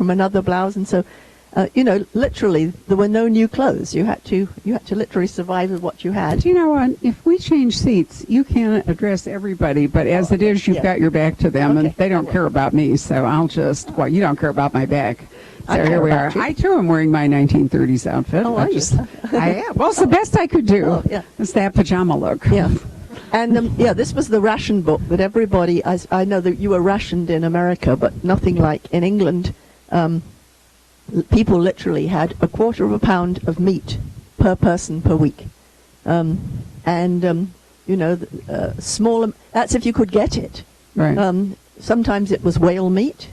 from another blouse, and so literally there were no new clothes. You had to literally survive with what you had. Do you know what? If we change seats, you can't address everybody, but as it is, you've got your back to them, and they don't care about me, so I'll just, you don't care about my back. So here we are. I, too, am wearing my 1930s outfit. Oh, I am. Well, it's the best I could do. Oh, yeah. It's that pajama look. Yeah. And, this was the ration book that everybody, I know that you were rationed in America, but nothing like in England. People literally had a quarter of a pound of meat per person per week. Small, that's if you could get it. Right. Sometimes it was whale meat.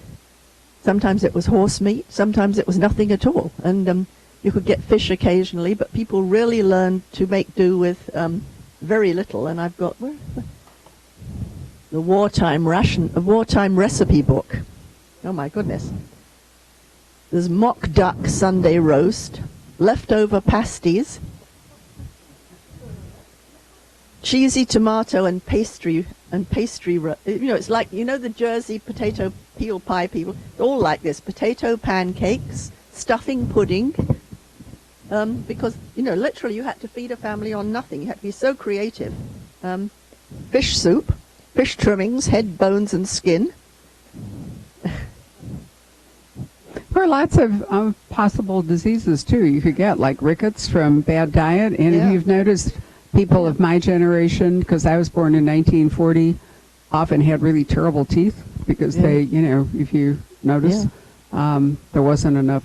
Sometimes it was horse meat. Sometimes it was nothing at all. And you could get fish occasionally, but people really learned to make do with very little. And I've got the wartime recipe book. Oh my goodness. There's mock duck Sunday roast, leftover pasties, cheesy tomato and pastry. It's like, the Jersey potato peel pie people, all like this. Potato pancakes, stuffing pudding, because, literally you had to feed a family on nothing. You had to be so creative. Fish soup, fish trimmings, head, bones, and skin. There are lots of possible diseases, too, you could get, like rickets from bad diet. And if you've noticed, people of my generation, because I was born in 1940, often had really terrible teeth because they, if you notice, there wasn't enough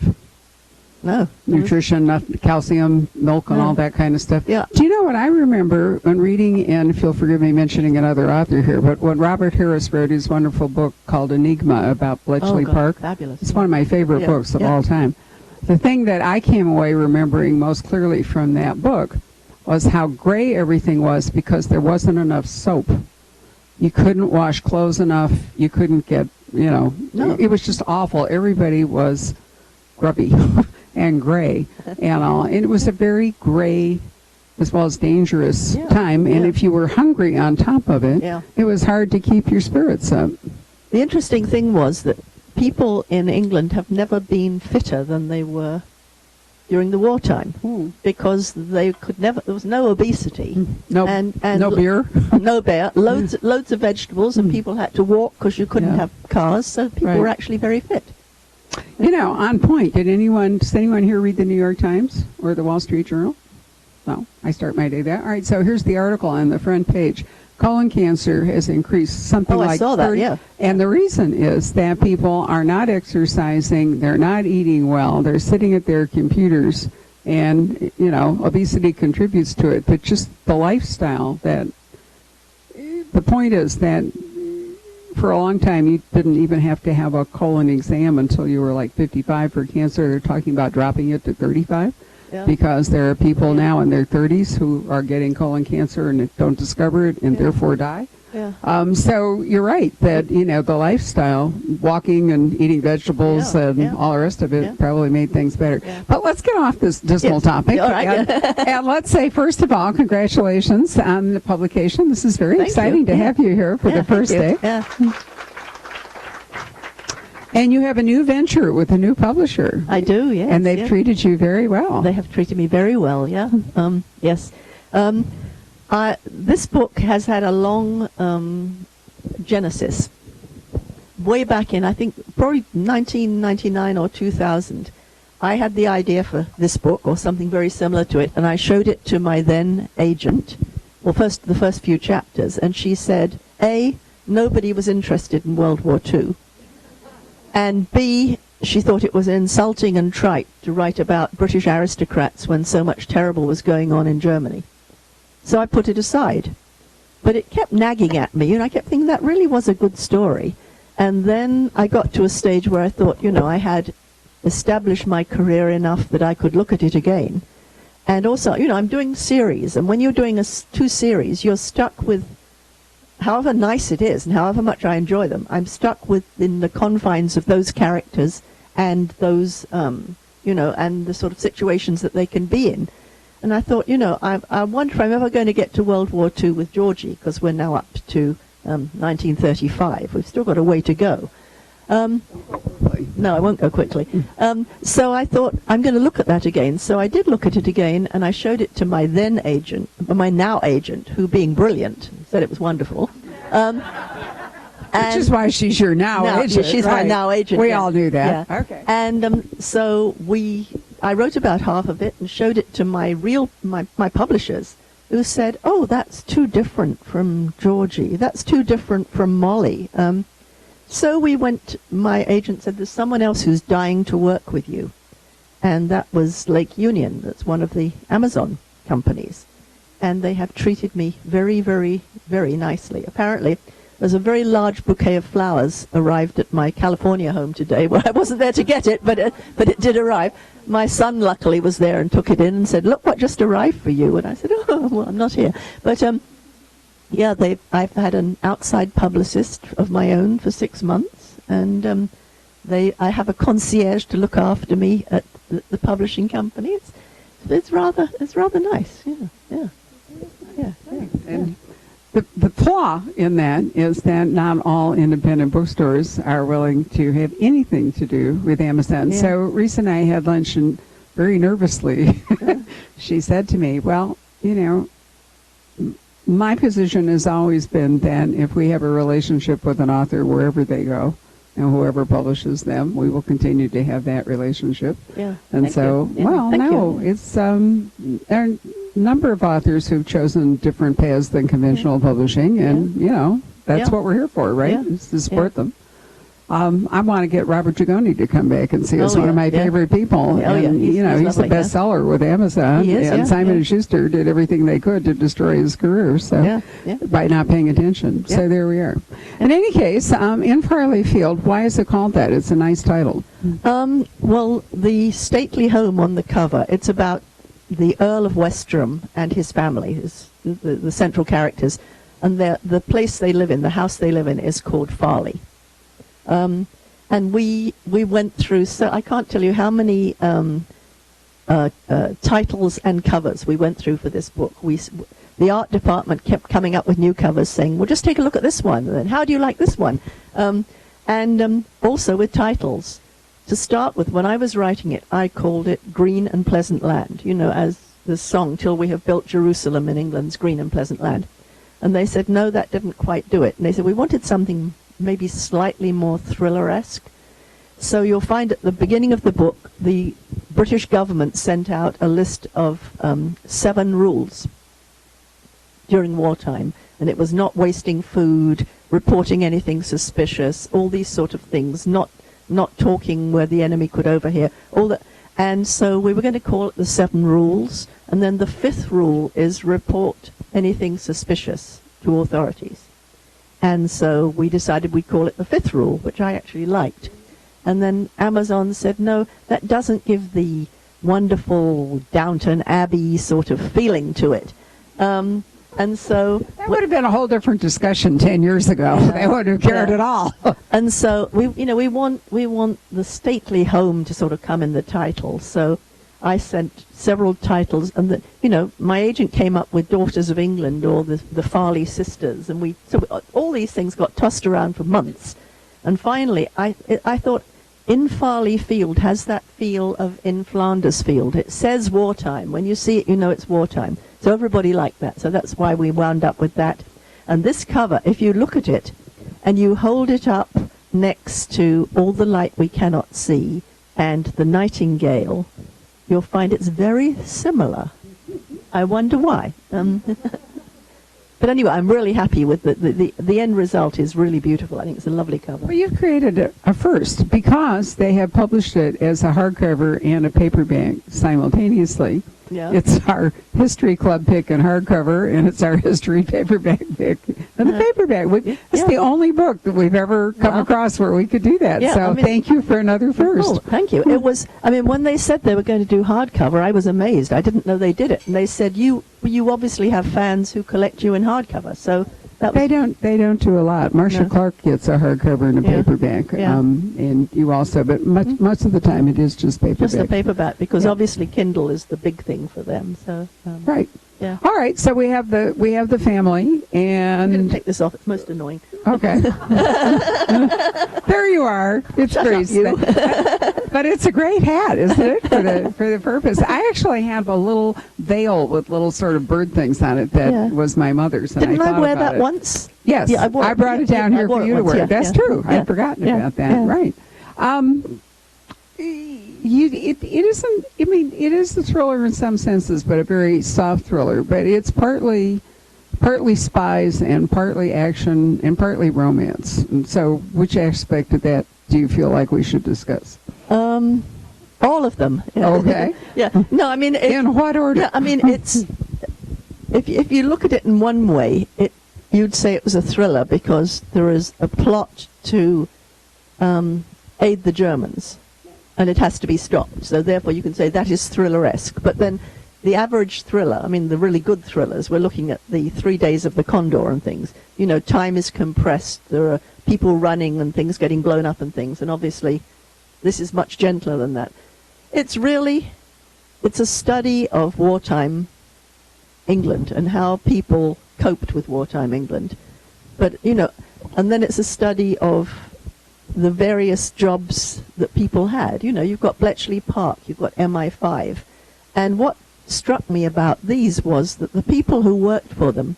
nutrition, enough calcium, milk, and all that kind of stuff. Yeah. Do you know what I remember when reading, and if you'll forgive me mentioning another author here, but when Robert Harris wrote his wonderful book called Enigma about Bletchley Park. Fabulous. It's one of my favorite books of all time. The thing that I came away remembering most clearly from that book was how gray everything was because there wasn't enough soap. You couldn't wash clothes enough. You couldn't get, it was just awful. Everybody was grubby and gray and all. And it was a very gray as well as dangerous time. And if you were hungry on top of it, it was hard to keep your spirits up. The interesting thing was that people in England have never been fitter than they were during the wartime because there was no obesity, and no beer, loads of vegetables, and people had to walk because you couldn't have cars, so people were actually very fit. On point. Does anyone here read the New York Times or the Wall Street Journal? No, I start my day there. All right, so here's the article on the front page. Colon cancer has increased something like 30. I saw that, And the reason is that people are not exercising, they're not eating well, they're sitting at their computers, and, obesity contributes to it, but just the lifestyle that, the point is that for a long time you didn't even have to have a colon exam until you were like 55 for cancer. They're talking about dropping it to 35. Because there are people now in their 30s who are getting colon cancer and don't discover it and therefore die. So you're right that, the lifestyle, walking and eating vegetables and all the rest of it probably made things better. But let's get off this dismal topic. All right. And let's say, first of all, congratulations on the publication. This is very exciting to have you here for the first day. And you have a new venture with a new publisher. I do, yes. And they've treated you very well. They have treated me very well, yes. This book has had a long genesis. Way back in, I think, probably 1999 or 2000, I had the idea for this book or something very similar to it, and I showed it to my then agent, the first few chapters, and she said, A, nobody was interested in World War II. And B, she thought it was insulting and trite to write about British aristocrats when so much terrible was going on in Germany. So I put it aside. But it kept nagging at me, and I kept thinking that really was a good story. And then I got to a stage where I thought, I had established my career enough that I could look at it again. And also, I'm doing series, and when you're doing two series, you're stuck with, however nice it is and however much I enjoy them, I'm stuck within the confines of those characters and those, and the sort of situations that they can be in. And I thought, I wonder if I'm ever going to get to World War II with Georgie, because we're now up to 1935. We've still got a way to go. No, I won't go quickly. So I thought, I'm going to look at that again. So I did look at it again, and I showed it to my then agent, my now agent, who, being brilliant, said it was wonderful. Which is why she's your now agent. She's my now agent. We all knew that. Yeah. Okay. And so I wrote about half of it and showed it to my publishers, who said, "Oh, that's too different from Georgie. That's too different from Molly." So my agent said, "There's someone else who's dying to work with you." And that was Lake Union. That's one of the Amazon companies. And they have treated me very, very, very nicely. Apparently, there's a very large bouquet of flowers arrived at my California home today. Well, I wasn't there to get it, but it did arrive. My son, luckily, was there and took it in and said, "Look what just arrived for you." And I said, "Oh, well, I'm not here." But yeah, I've had an outside publicist of my own for 6 months, and I have a concierge to look after me at the publishing company. It's rather nice. Yeah. And the flaw in that is that not all independent bookstores are willing to have anything to do with Amazon. Yeah. So Rhys and I had lunch, and very nervously, she said to me, "Well, my position has always been that if we have a relationship with an author wherever they go, and whoever publishes them, we will continue to have that relationship." Yeah. And Thank so, you. Yeah, thank you. it's there are a number of authors who've chosen different paths than conventional publishing, and that's what we're here for, right? Yeah. Is to support them. I want to get Robert Dragoni to come back and see us. Oh, One of my favorite people. Oh, yeah. And, He's he's lovely, the bestseller with Amazon. He is, and yeah, Simon yeah. & Schuster did everything they could to destroy his career. So by not paying attention. Yeah. So there we are. In any case, In Farleigh Field, why is it called that? It's a nice title. Well, the stately home on the cover, it's about the Earl of Westerham and his family, the central characters. And the place they live in, the house they live in, is called Farleigh. And we went through, so I can't tell you how many titles and covers we went through for this book. The art department kept coming up with new covers saying, "Well, just take a look at this one, and then how do you like this one?" And also with titles. To start with, when I was writing it, I called it Green and Pleasant Land, as the song, "Till we have built Jerusalem in England's green and pleasant land." And they said, no, that didn't quite do it. And they said, we wanted something maybe slightly more thriller-esque. So you'll find at the beginning of the book, the British government sent out a list of 7 rules during wartime. And it was not wasting food, reporting anything suspicious, all these sort of things, not talking where the enemy could overhear, all that. And so we were going to call it the 7 rules. And then the 5th rule is report anything suspicious to authorities. And so we decided we'd call it the 5th rule, which I actually liked. And then Amazon said, no, that doesn't give the wonderful Downton Abbey sort of feeling to it. And so that would have been a whole different discussion 10 years ago. They wouldn't have cared at all. And so we want the stately home to sort of come in the title. So I sent several titles, and my agent came up with Daughters of England or the Farleigh Sisters, and all these things got tossed around for months. And finally, I thought In Farleigh Field has that feel of In Flanders Field. It says wartime. When you see it, you know it's wartime. So everybody liked that. So that's why we wound up with that. And this cover, if you look at it and you hold it up next to All the Light We Cannot See and The Nightingale, you'll find it's very similar. I wonder why. But anyway, I'm really happy with the end result is really beautiful. I think it's a lovely cover. Well, you've created a first because they have published it as a hardcover and a paperback simultaneously. Yeah. It's our History Club pick and hardcover, and it's our History paperback pick. And the paperback, it's the only book that we've ever come across where we could do that. Yeah, so thank you for another first. Oh, thank you. It was, when they said they were going to do hardcover, I was amazed. I didn't know they did it. And they said, you obviously have fans who collect you in hardcover. So that was, they don't do a lot. Marcia Clark gets a hardcover and a paperback, and you also, but most of the time it is just paperback. Just the paperback, because obviously Kindle is the big thing for them. So right. Yeah. All right, so we have the family, I'm going and to take this off. It's most annoying. okay. There you are. It's Shut up, Rhys. you. But it's a great hat, isn't it, for the purpose? I actually have a little veil with little sort of bird things on it that Yeah. was my mother's. And Didn't I thought wear about that it. once? Yes, Yeah, I wore it. brought it Yeah, down yeah, I here wore for it you to once, wear. yeah, That's yeah, true. yeah, I'd forgotten yeah, about that. yeah. Right. It isn't. I mean, it is a thriller in some senses, but a very soft thriller. But it's partly spies and partly action and partly romance. And so, which aspect of that do you feel like we should discuss? All of them. Yeah. Okay. Yeah. No, I mean, In what order? Yeah, I mean, it's if you look at it in one way, you'd say it was a thriller because there is a plot to aid the Germans, and it has to be stopped. So therefore, you can say that is thriller-esque. But then, the average thriller, I mean, the really good thrillers, we're looking at the 3 Days of the Condor and things. You know, time is compressed. There are people running and things getting blown up and things. And obviously, this is much gentler than that. It's a study of wartime England and how people coped with wartime England. But, you know, and then it's a study of the various jobs that people had. You know, you've got Bletchley Park, you've got MI5. And what struck me about these was that the people who worked for them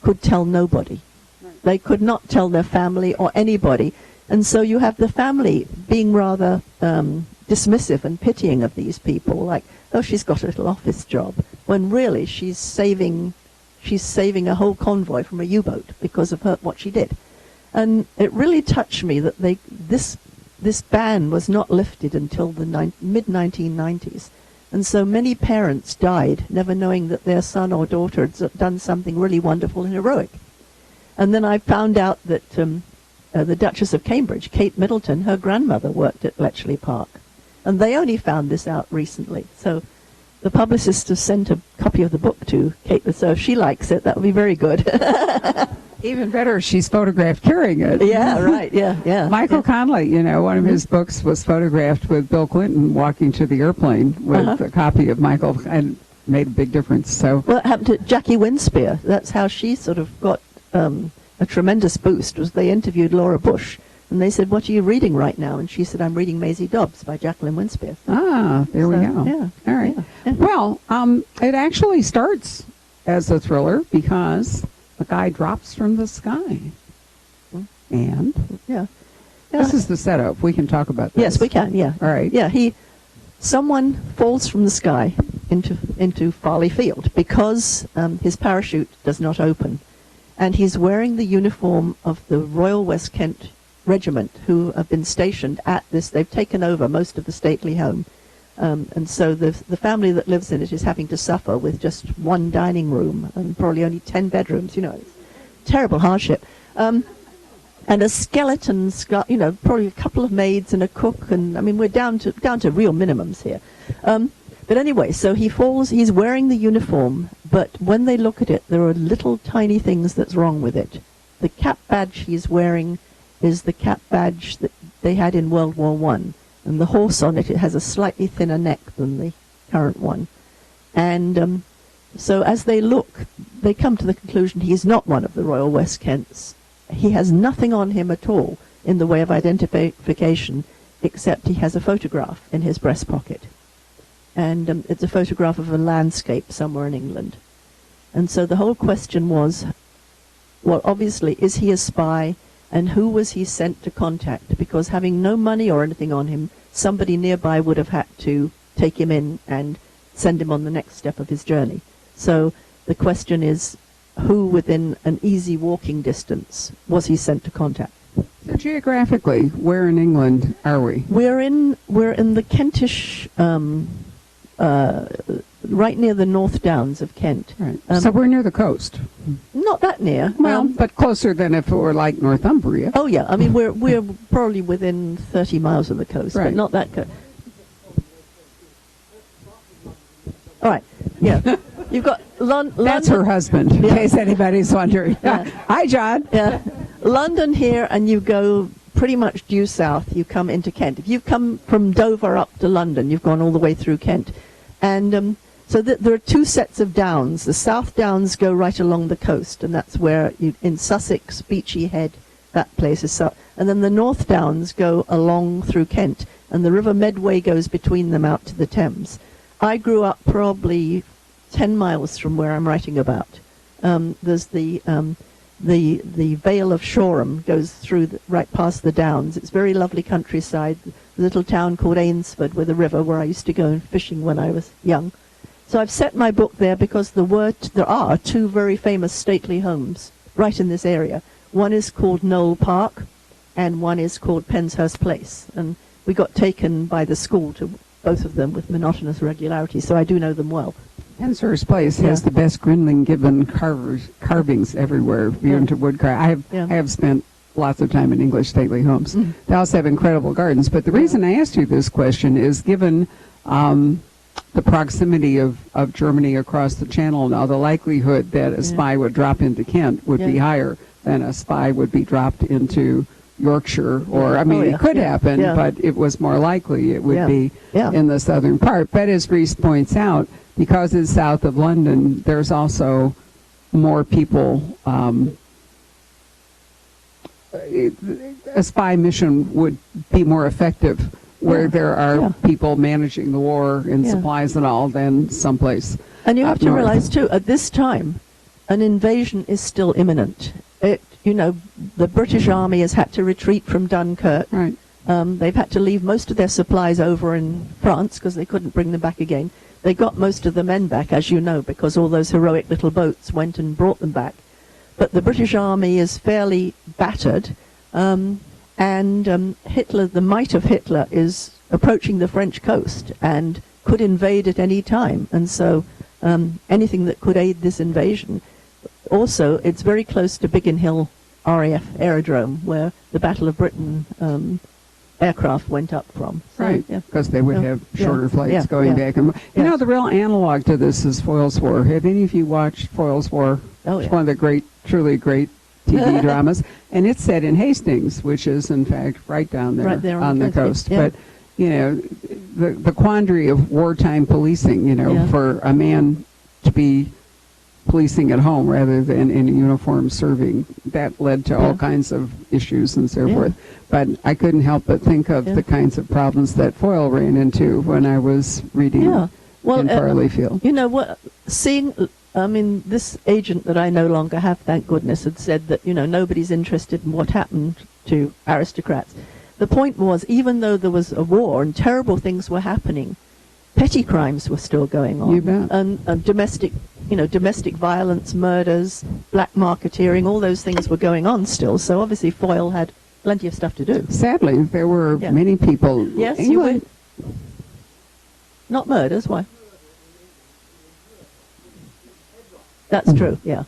could tell nobody. Right. They could not tell their family or anybody. And so you have the family being rather dismissive and pitying of these people, like, oh, she's got a little office job, when really she's saving a whole convoy from a U-boat because of what she did. And it really touched me that this ban was not lifted until the mid-1990s. And so many parents died never knowing that their son or daughter had done something really wonderful and heroic. And then I found out that the Duchess of Cambridge, Kate Middleton, her grandmother worked at Bletchley Park. And they only found this out recently. So the publicist has sent a copy of the book to Kate. So if she likes it, that would be very good. Even better, she's photographed carrying it. Yeah, right, yeah. Michael Connelly, you know, one of his books was photographed with Bill Clinton walking to the airplane with a copy of Michael, and made a big difference. So, well, it happened to Jackie Winspear. That's how she sort of got a tremendous boost, was they interviewed Laura Bush, and they said, what are you reading right now? And she said, I'm reading Maisie Dobbs by Jacqueline Winspear. There we go. Yeah. All right. Yeah. Well, it actually starts as a thriller because the guy drops from the sky. And Yeah. this is the setup. We can talk about this. Yes, we can, yeah. All right. Yeah, someone falls from the sky into Farleigh Field because his parachute does not open. And he's wearing the uniform of the Royal West Kent Regiment, who have been stationed at this. They've taken over most of the stately home. And so the family that lives in it is having to suffer with just one dining room and probably only 10 bedrooms. You know, it's terrible hardship. And a skeleton, you know, probably a couple of maids and a cook, and I mean we're down to real minimums here. But anyway, so he falls. He's wearing the uniform, but when they look at it, there are little tiny things that's wrong with it. The cap badge he's wearing is the cap badge that they had in World War I. And the horse on it has a slightly thinner neck than the current one. And so as they look, they come to the conclusion he is not one of the Royal West Kents. He has nothing on him at all in the way of identification, except he has a photograph in his breast pocket. And it's a photograph of a landscape somewhere in England. And so the whole question was, well, obviously, is he a spy? And who was he sent to contact? Because having no money or anything on him, somebody nearby would have had to take him in and send him on the next step of his journey. So the question is, who within an easy walking distance was he sent to contact? So geographically, where in England are we? We're in the Kentish, right near the North Downs of Kent. Right. So we're near the coast. Not that near. Well, but closer than if it were like Northumbria. Oh yeah, I mean we're probably within 30 miles of the coast, right. But not that coast. All right, yeah. You've got London. That's her husband, in case anybody's wondering. Yeah. Hi, John. Yeah, London here, and you go pretty much due south. You come into Kent. If you've come from Dover up to London, you've gone all the way through Kent, and So there are two sets of downs. The South Downs go right along the coast, and that's where in Sussex, Beachy Head, that place is and then the North Downs go along through Kent, and the River Medway goes between them out to the Thames. I grew up probably 10 miles from where I'm writing about. There's the Vale of Shoreham goes through right past the Downs. It's very lovely countryside. A little town called Ainsford with a river where I used to go fishing when I was young. So I've set my book there because there are two very famous stately homes right in this area. One is called Knoll Park, and one is called Penshurst Place. And we got taken by the school to both of them with monotonous regularity, so I do know them well. Penshurst Place has the best Grinling Gibbon carvings everywhere. If you're into wood carving, I have spent lots of time in English stately homes. They also have incredible gardens. But the reason I asked you this question is given the proximity of Germany across the channel now, the likelihood that a spy would drop into Kent would be higher than a spy would be dropped into Yorkshire, or it could happen, but it was more likely it would be in the southern part. But as Rhys points out, because it's south of London, there's also more people. A spy mission would be more effective where there are people managing the war and supplies and all than someplace. And you have to north. realize too, at this time, an invasion is still imminent. The British Army has had to retreat from Dunkirk. Right. They've had to leave most of their supplies over in France because they couldn't bring them back again. They got most of the men back, as you know, because all those heroic little boats went and brought them back. But the British Army is fairly battered, and Hitler, the might of Hitler, is approaching the French coast and could invade at any time. And so anything that could aid this invasion. Also, it's very close to Biggin Hill RAF Aerodrome, where the Battle of Britain aircraft went up from. So, right, because they would have shorter flights going back. And the real analog to this is Foyle's War. Have any of you watched Foyle's War? Oh, It's one of the truly great TV dramas. And it's set in Hastings, which is, in fact, right down there, on the coast. Yeah. But, the quandary of wartime policing, for a man to be policing at home rather than in a uniform serving, that led to all kinds of issues and so forth. But I couldn't help but think of the kinds of problems that Foyle ran into when I was reading In Farleigh Field. This agent that I no longer have, thank goodness, had said that, nobody's interested in what happened to aristocrats. The point was, even though there was a war and terrible things were happening, petty crimes were still going on. You bet. And domestic violence, murders, black marketeering, all those things were going on still. So obviously Foyle had plenty of stuff to do. Sadly, there were many people. Yes, you would. Not murders, why? That's true, yeah.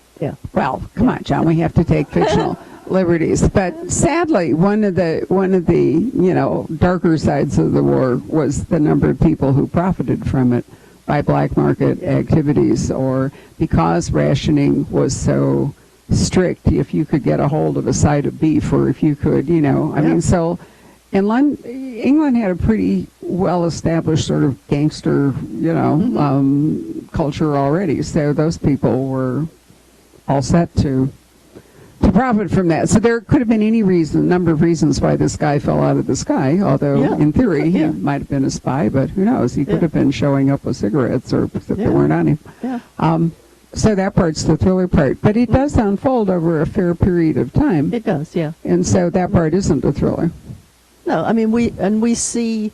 Well, come on, John, we have to take fictional liberties. But sadly, one of the darker sides of the war was the number of people who profited from it by black market activities, or because rationing was so strict, if you could get a hold of a side of beef, or if you could, so in England had a pretty well-established sort of gangster, culture already. So those people were all set to profit from that. So there could have been any number of reasons why this guy fell out of the sky, although in theory he might have been a spy, but who knows? He could have been showing up with cigarettes or if they weren't on him. Yeah. So that part's the thriller part. But it does unfold over a fair period of time. It does, yeah. And so that part isn't a thriller. No, we see,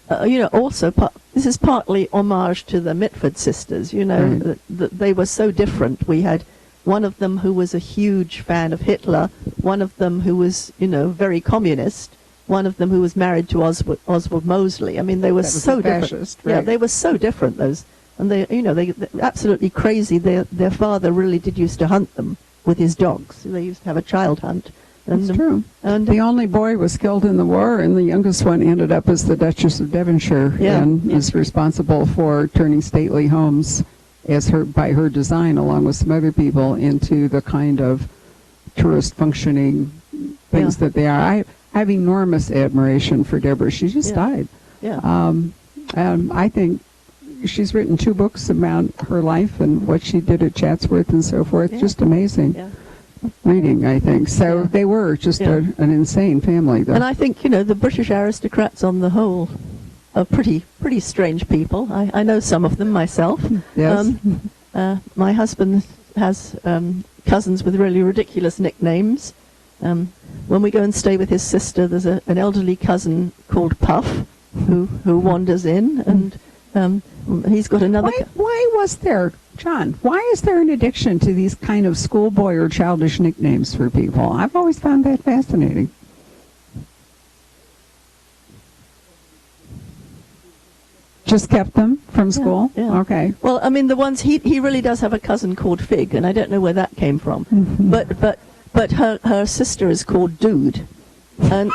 also, this is partly homage to the Mitford sisters, that they were so different. We had one of them who was a huge fan of Hitler, one of them who was, very communist, one of them who was married to Oswald Mosley. They were so different. Right? Yeah, they were so different, those. And they're absolutely crazy. Their father really did used to hunt them with his dogs. They used to have a child hunt. That's true. And the only boy was killed in the war, and the youngest one ended up as the Duchess of Devonshire, and is responsible for turning stately homes by her design, along with some other people, into the kind of tourist functioning things that they are. I have enormous admiration for Deborah. She just died. Yeah. I think, she's written 2 books about her life and what she did at Chatsworth and so forth. Yeah. Just amazing reading, I think. So Yeah. they were just an insane family, though. And I think, the British aristocrats on the whole are pretty strange people. I know some of them myself. Yes. My husband has cousins with really ridiculous nicknames. When we go and stay with his sister, there's an elderly cousin called Puff who wanders in, and he's got another... Why was there, John, why is there an addiction to these kind of schoolboy or childish nicknames for people? I've always found that fascinating. Just kept them from school? Yeah. Okay. Well, I mean, the ones he really does have a cousin called Fig, and I don't know where that came from. Mm-hmm. But her sister is called Dude, and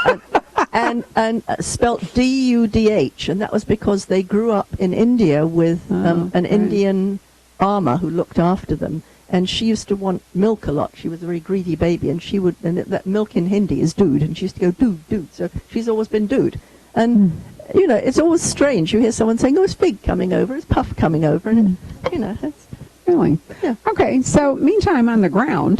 spelt D-U-D-H, and that was because they grew up in India with an Indian farmer who looked after them, and she used to want milk a lot. She was a very greedy baby, and that milk in Hindi is Dude, and she used to go Dude. So she's always been Dude, and. It's always strange. You hear someone saying, "Oh, it's Fig coming over, it's Puff coming over," and it's Really? Yeah. Okay. So, meantime, on the ground,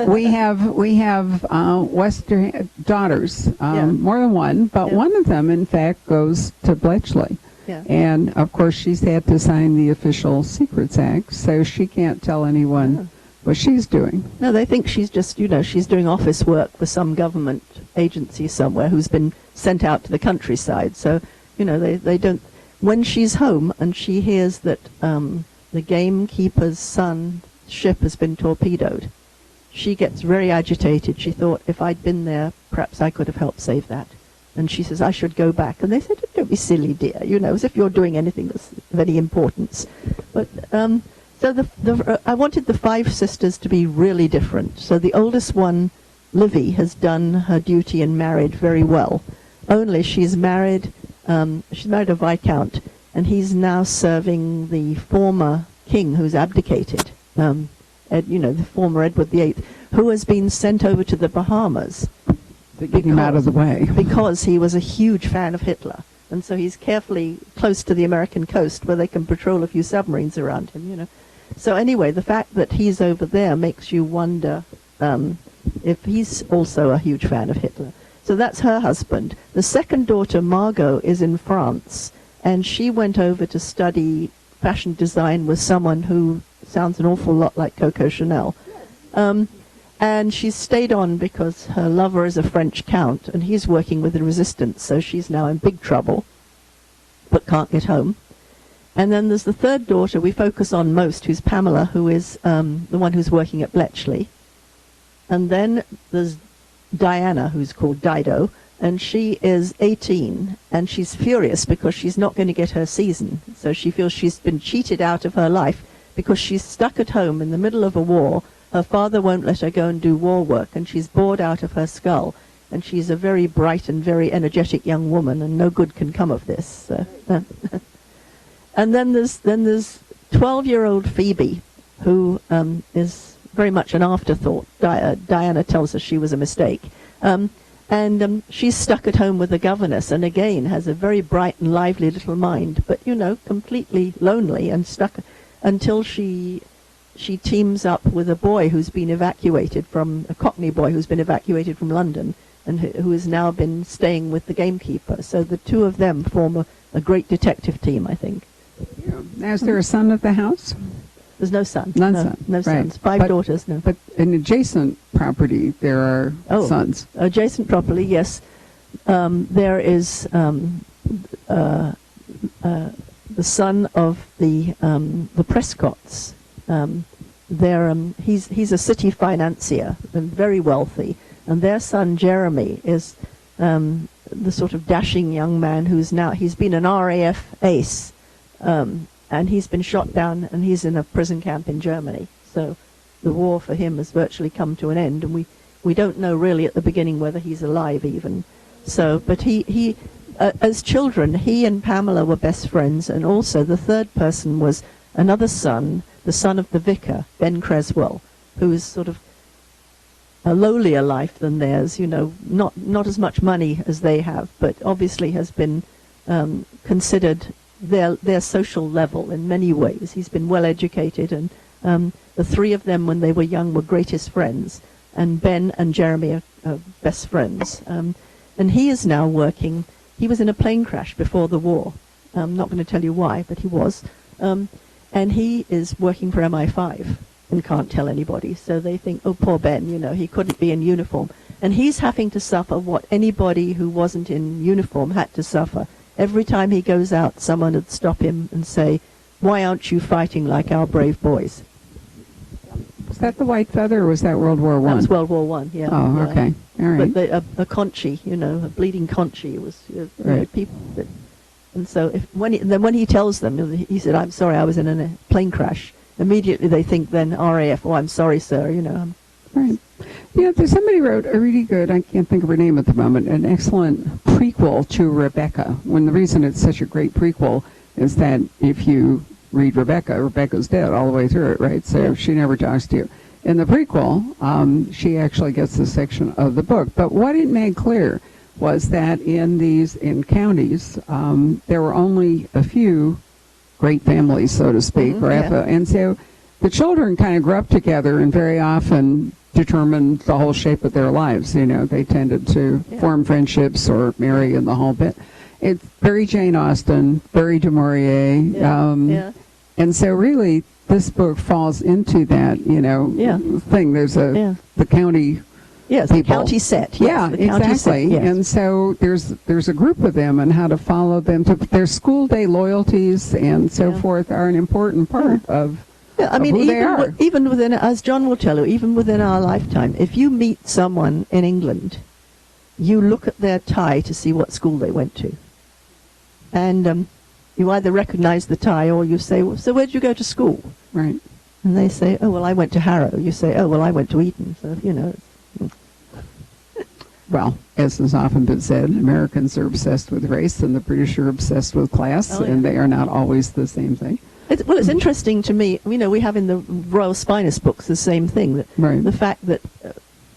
we have Western daughters, more than one, but one of them, in fact, goes to Bletchley. Yeah. And of course, she's had to sign the Official Secrets Act, so she can't tell anyone what she's doing. No, they think she's just, she's doing office work for some government agency somewhere who's been sent out to the countryside. So, they don't. When she's home and she hears that the gamekeeper's son's ship has been torpedoed, she gets very agitated. She thought, if I'd been there, perhaps I could have helped save that. And she says, I should go back. And they said, don't be silly, dear, as if you're doing anything of any importance. But so I wanted the 5 sisters to be really different. So the oldest one, Livy, has done her duty and married very well. Only she's married a viscount, and he's now serving the former king who's abdicated, the former Edward VIII, who has been sent over to the Bahamas. To get him out of the way. Because he was a huge fan of Hitler. And so he's carefully close to the American coast where they can patrol a few submarines around him, So anyway, the fact that he's over there makes you wonder if he's also a huge fan of Hitler. So that's her husband. The second daughter, Margot, is in France, and she went over to study fashion design with someone who sounds an awful lot like Coco Chanel. And she's stayed on because her lover is a French count, and he's working with the resistance, so she's now in big trouble, but can't get home. And then there's the third daughter we focus on most, who's Pamela, who is the one who's working at Bletchley. And then there's Diana, who's called Dido, and she is 18, and she's furious because she's not going to get her season. So she feels she's been cheated out of her life because she's stuck at home in the middle of a war. Her father won't let her go and do war work, and she's bored out of her skull. And she's a very bright and very energetic young woman, and no good can come of this. So. And then there's 12-year-old Phoebe, who is very much an afterthought. Diana tells us she was a mistake. And she's stuck at home with the governess, and again has a very bright and lively little mind, but, completely lonely and stuck until she teams up with a boy who's been evacuated from, a Cockney boy who's been evacuated from London and who has now been staying with the gamekeeper. So the two of them form a great detective team, I think. Yeah. Now, is there a son at the house? There's no son. No right. Sons. 5 daughters, no. But in adjacent property, there are sons. Adjacent property, yes. There is the son of the Prescotts. He's a city financier and very wealthy. And their son, Jeremy, is the sort of dashing young man he's been an RAF ace. And he's been shot down, and he's in a prison camp in Germany. So the war for him has virtually come to an end, and we don't know really at the beginning whether he's alive even. So, but he as children, he and Pamela were best friends, and also the third person was another son, the son of the vicar, Ben Creswell, who is sort of a lowlier life than theirs, not as much money as they have, but obviously has been considered their social level in many ways. He's been well educated, and the three of them, when they were young, were greatest friends. And Ben and Jeremy are best friends. And he is now working. He was in a plane crash before the war. I'm not going to tell you why, but he was. And he is working for MI5 and can't tell anybody. So they think, oh, poor Ben, he couldn't be in uniform. And he's having to suffer what anybody who wasn't in uniform had to suffer. Every time he goes out, someone would stop him and say, why aren't you fighting like our brave boys? Was that the White Feather, or was that World War I? That was World War I, yeah. Oh, yeah. okay. All right. But a conchi, a bleeding conchi was right. People that, and so when he tells them, he said, I'm sorry, I was in a plane crash. Immediately they think then RAF, oh, I'm sorry, sir, Right. There's somebody wrote a really good, I can't think of her name at the moment, an excellent prequel to Rebecca. When the reason it's such a great prequel is that if you read Rebecca's dead all the way through it, right? So she never talks to you. In the prequel, she actually gets this section of the book. But what it made clear was that in counties, there were only a few great families, so to speak, right? Yeah. And so the children kind of grew up together and very often determined the whole shape of their lives. They tended to form friendships or marry and the whole bit. It's very Jane Austen, very du Maurier. And so really this book falls into that, thing. There's the county Yes, people. the county set. Yes, the county exactly. Set, yes. And so there's a group of them, and how to follow them. Their school day loyalties and so forth are an important part of who they are. Even within, as John will tell you, even within our lifetime, if you meet someone in England, you look at their tie to see what school they went to. And you either recognize the tie or you say, well, so where did you go to school? Right. And they say, oh, well, I went to Harrow. You say, oh, well, I went to Eton. So, Well, as has often been said, Americans are obsessed with race and the British are obsessed with class, and they are not always the same thing. It's interesting to me, we have in the Royal Spinus books the same thing, that the fact that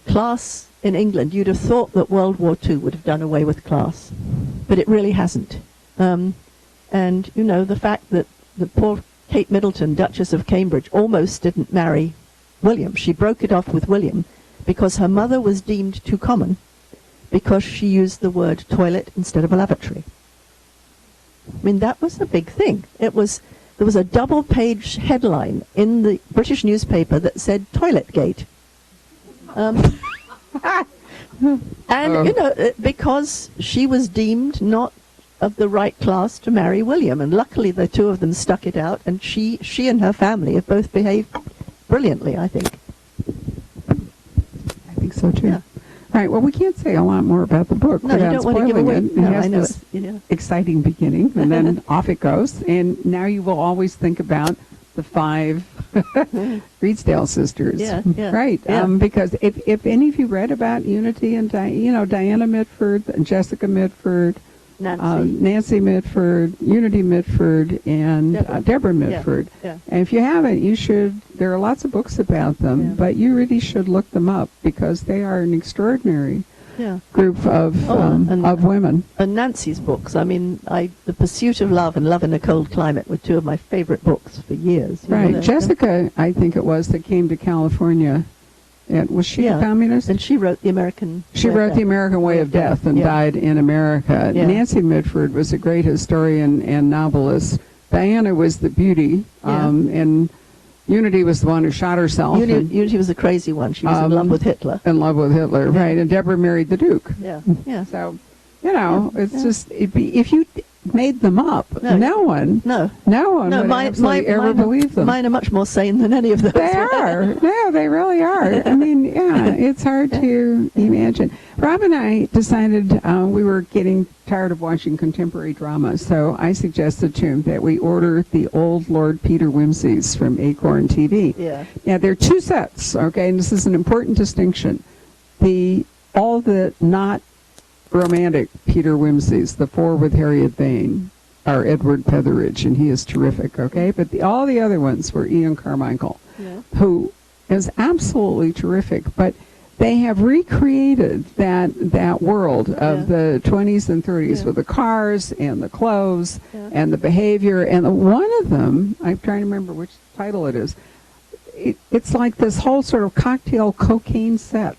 class in England, you'd have thought that World War II would have done away with class, but it really hasn't. And, the fact that the poor Kate Middleton, Duchess of Cambridge, almost didn't marry William. She broke it off with William because her mother was deemed too common because she used the word toilet instead of a lavatory. That was a big thing. There was a double-page headline in the British newspaper that said Toilet Gate. Because she was deemed not of the right class to marry William, and luckily the two of them stuck it out, and she and her family have both behaved brilliantly, I think. I think so too. Yeah. Right. Well, we can't say a lot more about the book without don't want to give away. It has I know this exciting beginning, and then off it goes. And now you will always think about the 5 Reedsdale sisters. Yeah. Right. Yeah. Because if any of you read about Unity and Diana Mitford, Jessica Mitford, Nancy Mitford, Unity Mitford, and Deborah Mitford. Yeah. And if you haven't, you should. There are lots of books about them, but you really should look them up because they are an extraordinary group of women. And Nancy's books. The Pursuit of Love and Love in a Cold Climate were two of my favorite books for years. Right. Jessica, I think it was, that came to California. Was she a communist? And she wrote The American Way of Death and died in America. Yeah. Nancy Mitford was a great historian and novelist. Diana was the beauty, and Unity was the one who shot herself. Unity was a crazy one. She was in love with Hitler. Right. And Deborah married the Duke. Yeah. So, it's just, if you made them up, no one would absolutely ever believe them. Mine are much more sane than any of those. They are. No, they really are. It's hard to imagine. Rob and I decided we were getting tired of watching contemporary drama, so I suggested to him that we order the old Lord Peter Wimsey's from Acorn TV. Yeah. Now, there are 2 sets, okay, and this is an important distinction. All the not romantic Peter Wimsey's, the 4 with Harriet Vane, are Edward Petheridge, and he is terrific, okay? But all the other ones were Ian Carmichael, who is absolutely terrific. But they have recreated that world of the 20s and 30s with the cars and the clothes and the behavior. And one of them, I'm trying to remember which title it is. It's like this whole sort of cocktail cocaine set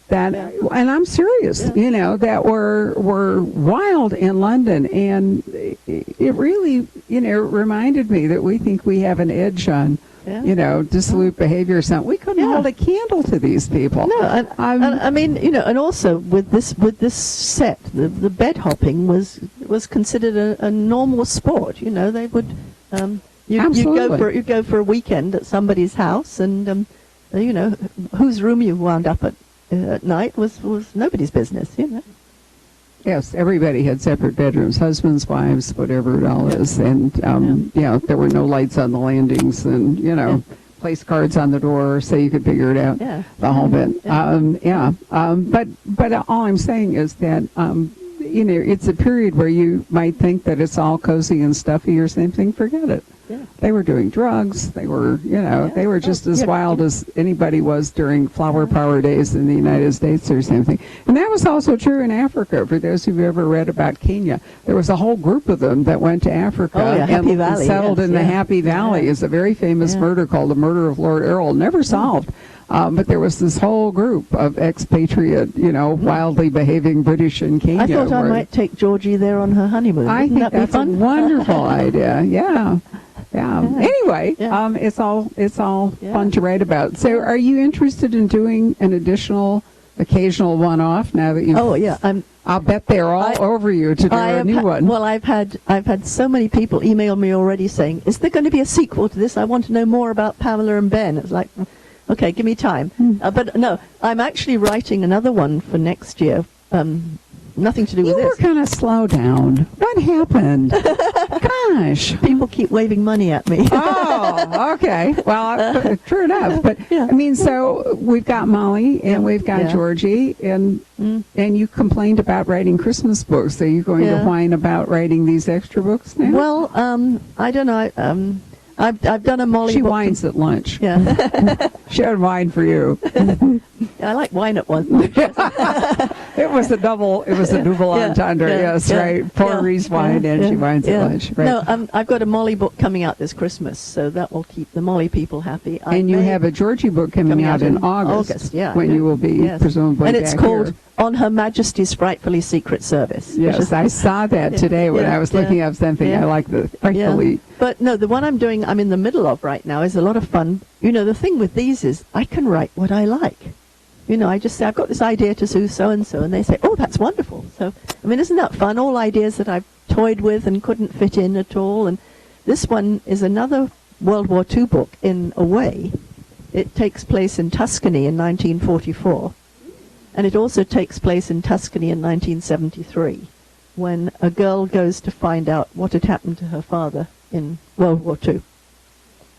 that, and I'm serious, that were wild in London, and it really, reminded me that we think we have an edge on, dissolute behavior or something. We couldn't hold a candle to these people. No, and I mean, and also with this set, the bed hopping was considered a normal sport. They would. You'd go for a weekend at somebody's house, and whose room you wound up at night was nobody's business. Yes, everybody had separate bedrooms, husbands, wives, whatever it all is, and there were no lights on the landings, and place cards on the door so you could figure it out. The whole bit. But all I'm saying is that it's a period where you might think that it's all cozy and stuffy or something. Forget it. They were doing drugs. They were, they were just as wild as anybody was during flower power days in the United States or something. And that was also true in Africa. For those who've ever read about Kenya, there was a whole group of them that went to Africa and settled in the Happy Valley. It's a very famous murder called the murder of Lord Errol, never solved. But there was this whole group of expatriate, wildly behaving British in Kenya. I thought I might take Georgie there on her honeymoon. I think that's a wonderful idea. Yeah. Anyway, it's all fun to write about. So, are you interested in doing an occasional one-off now that you? Oh yeah, I'll bet they're all over you to do a new one. Well, I've had so many people email me already saying, "Is there going to be a sequel to this? I want to know more about Pamela and Ben." It's like, okay, give me time. But no, I'm actually writing another one for next year. Nothing to do with this. You were going to slow down. What happened? Gosh. People keep waving money at me. Oh, okay. Well, true enough. But, I mean, so we've got Molly and we've got Georgie, and you complained about writing Christmas books. Are you going to whine about writing these extra books now? Well, I don't know. I've done a Molly book. She whines at lunch. Yeah. She had wine for you. I like wine at once. It was a double entendre. Yes, right. Poor Rhys wine, and she whines at lunch. Right. No, I've got a Molly book coming out this Christmas, so that will keep the Molly people happy. And you have a Georgie book coming out in August. When you will be presumably and it's back called here. On Her Majesty's Frightfully Secret Service. Yes, I saw that today when I was looking up something. I like the frightfully. But no, the one I'm in the middle of right now is a lot of fun. The thing with these is I can write what I like. I just say, I've got this idea to do so-and-so, and they say, oh, that's wonderful. So, isn't that fun? All ideas that I've toyed with and couldn't fit in at all. And this one is another World War II book in a way. It takes place in Tuscany in 1944. And it also takes place in Tuscany in 1973, when a girl goes to find out what had happened to her father in World War II.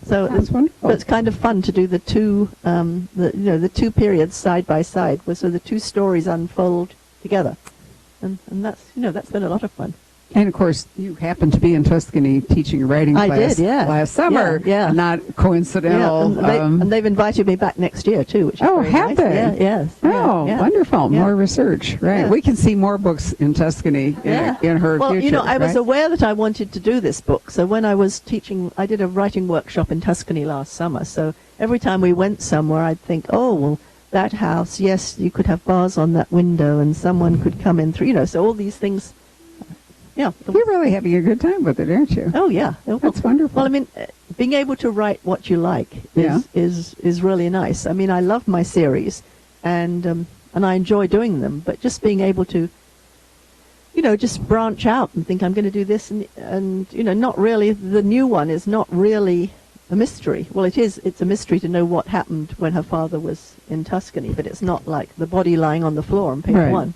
So that's wonderful. It's kind of fun to do the two, the two periods side by side, where so the two stories unfold together, and that's that's been a lot of fun. And of course, you happened to be in Tuscany teaching a writing class. I did, last summer. Not coincidental. Yeah, and they've invited me back next year too. Which is very have nice. they? Yeah, yes. Oh, wonderful! Yeah. More research, right? Yeah. We can see more books in Tuscany in her future. Well, I was aware that I wanted to do this book, so when I was teaching, I did a writing workshop in Tuscany last summer. So every time we went somewhere, I'd think, oh well, that house, yes, you could have bars on that window, and someone could come in through. So all these things. Yeah, you're really having a good time with it, aren't you? Oh yeah, that's wonderful. Well, being able to write what you like is really nice. I love my series, and I enjoy doing them. But just being able to, just branch out and think I'm going to do this, and not really. The new one is not really a mystery. Well, it is. It's a mystery to know what happened when her father was in Tuscany, but it's not like the body lying on the floor on page 1.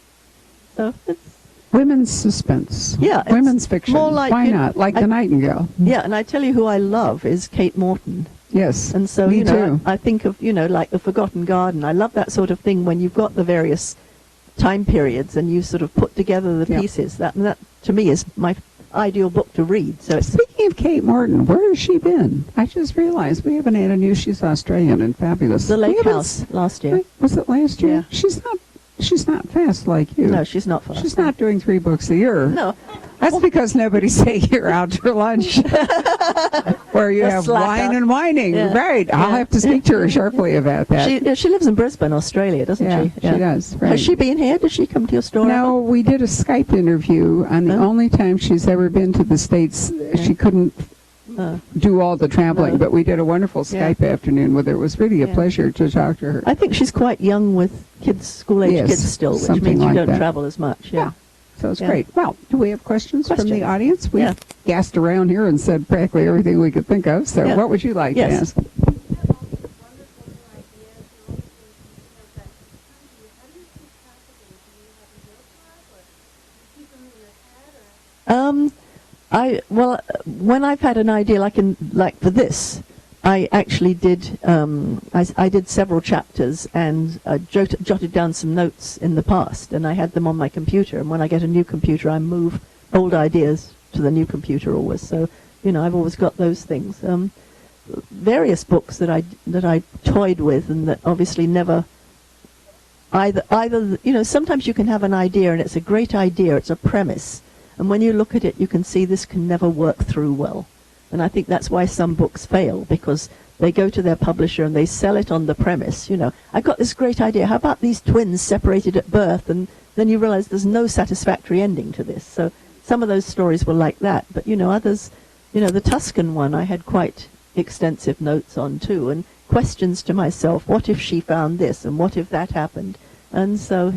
So it's. Women's suspense. Yeah. Women's fiction. More like, why not? Like The Nightingale. Yeah, and I tell you who I love is Kate Morton. Yes. And so, me too. I think of, like The Forgotten Garden. I love that sort of thing when you've got the various time periods and you sort of put together the pieces. That to me is my ideal book to read. So it's, Speaking of Kate Morton, where has she been? I just realized we haven't had a news. She's Australian and fabulous. The We Lake haven't House last year. Was it last year? Yeah. She's not fast like you. No, she's not fast. She's not doing 3 books a year. No. That's because nobody's saying you're out to lunch. Where you A have slacker. wine and whining. Yeah. Right. I'll Yeah. have to speak to her sharply about that. She lives in Brisbane, Australia, doesn't Yeah, she? she does, right. Has she been here? Did she come to your store? No, we did a Skype interview, and the Oh. only time she's ever been to the States, she couldn't do all the traveling, No. but we did a wonderful Yeah. Skype afternoon with her. It was really a Yeah. pleasure to talk to her. I think she's quite young with kids, school-age Yes, kids still, which something means you like don't that. travel as much. Yeah. So it's Yeah. great. Well, do we have questions from the Questions. audience? We Yeah. gassed around here and said practically everything we could think of. So Yeah. what would you like to Yes. ask? When I've had an idea like for this, I actually did. I did several chapters and jotted down some notes in the past, and I had them on my computer. And when I get a new computer, I move old ideas to the new computer always. So I've always got those things. Various books that I toyed with, and that obviously never. Either sometimes you can have an idea and it's a great idea, it's a premise, and when you look at it, you can see this can never work through well. And I think that's why some books fail, because they go to their publisher and they sell it on the premise. I've got this great idea. How about these twins separated at birth? And then you realize there's no satisfactory ending to this. So some of those stories were like that. But, others, the Tuscan one I had quite extensive notes on too, and questions to myself, what if she found this and what if that happened? And so,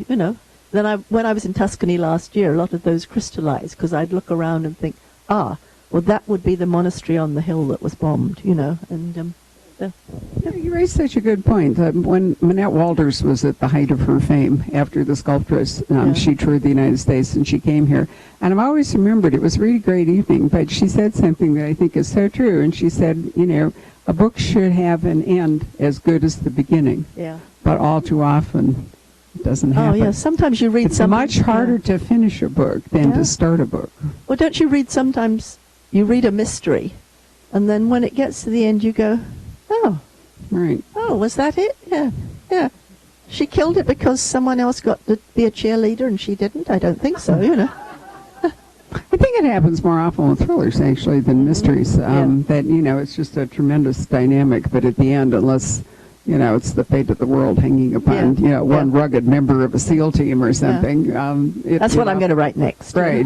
then when I was in Tuscany last year, a lot of those crystallized, because I'd look around and think, well, that would be the monastery on the hill that was bombed, and You raised such a good point. When Manette Walters was at the height of her fame after the sculptress, she toured the United States and she came here. And I've always remembered it was a really great evening, but she said something that I think is so true. And she said, a book should have an end as good as the beginning. Yeah. But all too often it doesn't happen. Oh, yeah. Sometimes you read It's something. much harder to finish a book than to start a book. Well, don't you read sometimes, you read a mystery, and then when it gets to the end, you go, Right. was that it? Yeah. She killed it because someone else got to be a cheerleader and she didn't? I don't think so, I think it happens more often with thrillers, actually, than mysteries. That, it's just a tremendous dynamic, but at the end, unless, it's the fate of the world hanging upon, one rugged member of a SEAL team or something. That's what I'm going to write next. Right.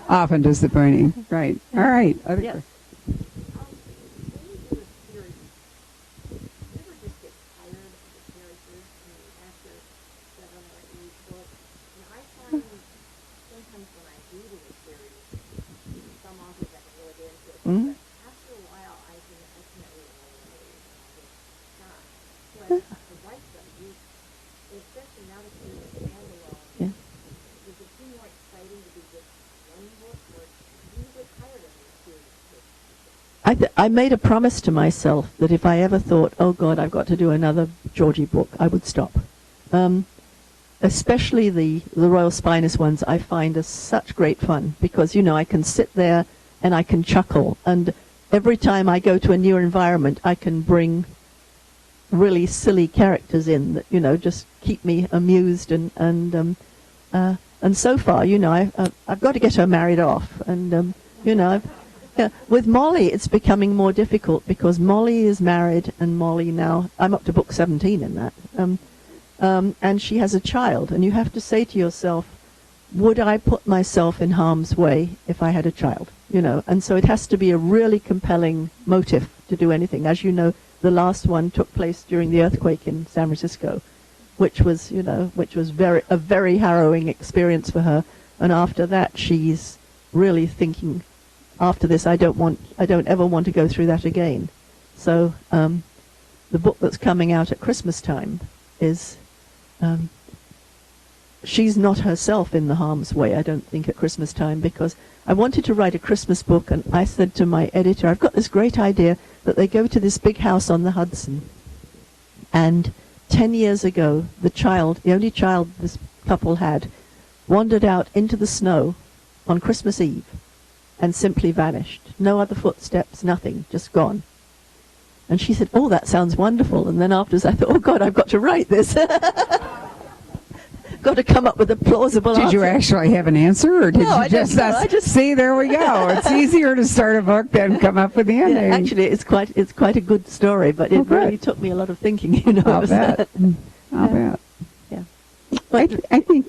Often disappointing. Right. All right. Yes. Mm-hmm. After a while, I can really stop. So I write them, especially now that you're standalone. Yeah. Does it seem more exciting to be just one book, or do you get tired of the series? I made a promise to myself that if I ever thought, oh God, I've got to do another Georgie book, I would stop. Especially the Royal Spinous ones, I find are such great fun because, I can sit there and I can chuckle. And every time I go to a new environment, I can bring really silly characters in that, just keep me amused. And so far, I've got to get her married off. And, with Molly, it's becoming more difficult because Molly is married and Molly now, I'm up to book 17 in that. And she has a child. And you have to say to yourself, would I put myself in harm's way if I had a child? And so it has to be a really compelling motive to do anything. As you know, the last one took place during the earthquake in San Francisco, which was a very harrowing experience for her. And after that, she's really thinking, after this, I don't ever want to go through that again. So the book that's coming out at Christmas time is, she's not herself in the harm's way, I don't think, at Christmas time, because I wanted to write a Christmas book, and I said to my editor, I've got this great idea that they go to this big house on the Hudson, and 10 years ago, the only child this couple had, wandered out into the snow on Christmas Eve, and simply vanished. No other footsteps, nothing, just gone. And she said, "Oh, that sounds wonderful." And then afterwards I thought, "Oh God, I've got to write this." Got to come up with a plausible answer. Did you actually have an answer, or did No, you I didn't. No, I just see? There we go. It's easier to start a book than come up with the Yeah, ending. actually, it's quite a good story, but it really took me a lot of thinking. I'll bet. I'll bet. Yeah. But I think,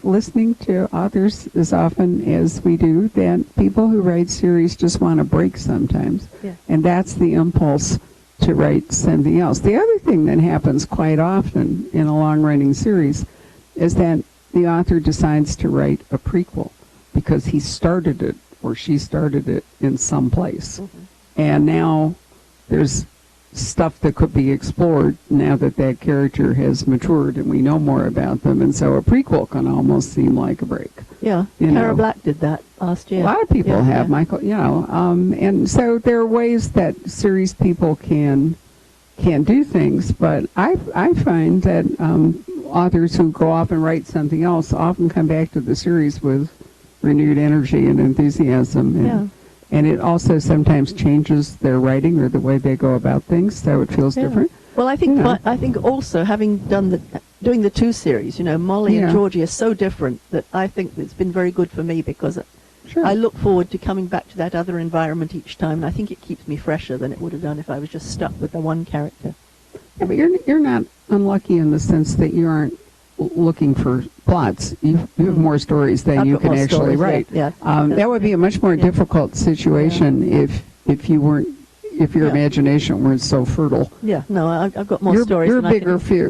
listening to authors as often as we do, that people who write series just want a break sometimes. Yeah. And that's the impulse to write something else. The other thing that happens quite often in a long-running series is that the author decides to write a prequel because he started it or she started it in some place. Mm-hmm. And now there's stuff that could be explored now that that character has matured and we know more about them. And so a prequel can almost seem like a break. Yeah, Tara Black did that last year. A lot of people have, yeah. Michael, and so there are ways that series people can do things, but I find that authors who go off and write something else often come back to the series with renewed energy and enthusiasm. And it also sometimes changes their writing or the way they go about things, so it feels different. Well, I think also having doing the two series, Molly and Georgie are so different that I think it's been very good for me because I look forward to coming back to that other environment each time, and I think it keeps me fresher than it would have done if I was just stuck with the one character. Yeah, but you're not unlucky in the sense that you aren't looking for plots. You have more stories than you can actually write. Yeah. That would be a much more difficult situation if your imagination weren't so fertile. Yeah, no, I've got more stories. Your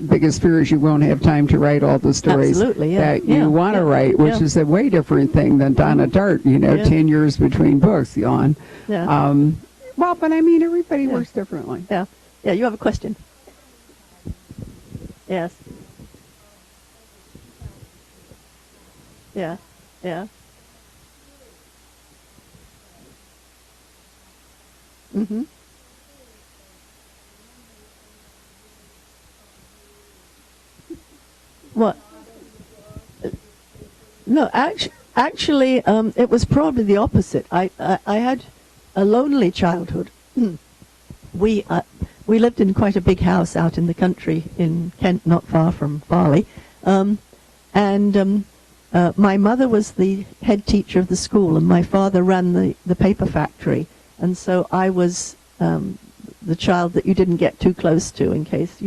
biggest fear is you won't have time to write all the stories that you want to write, which is a way different thing than Donna Tartt, 10 years between books, yawn. Yeah. Well, but I mean, everybody works differently. Yeah. Yeah, you have a question? Yes. Yeah. Yeah. Mm-hmm. What? No, actually, it was probably the opposite. I had a lonely childhood. We lived in quite a big house out in the country in Kent, not far from Farleigh, and my mother was the head teacher of the school, and my father ran the paper factory, and so I was the child that you didn't get too close to in case,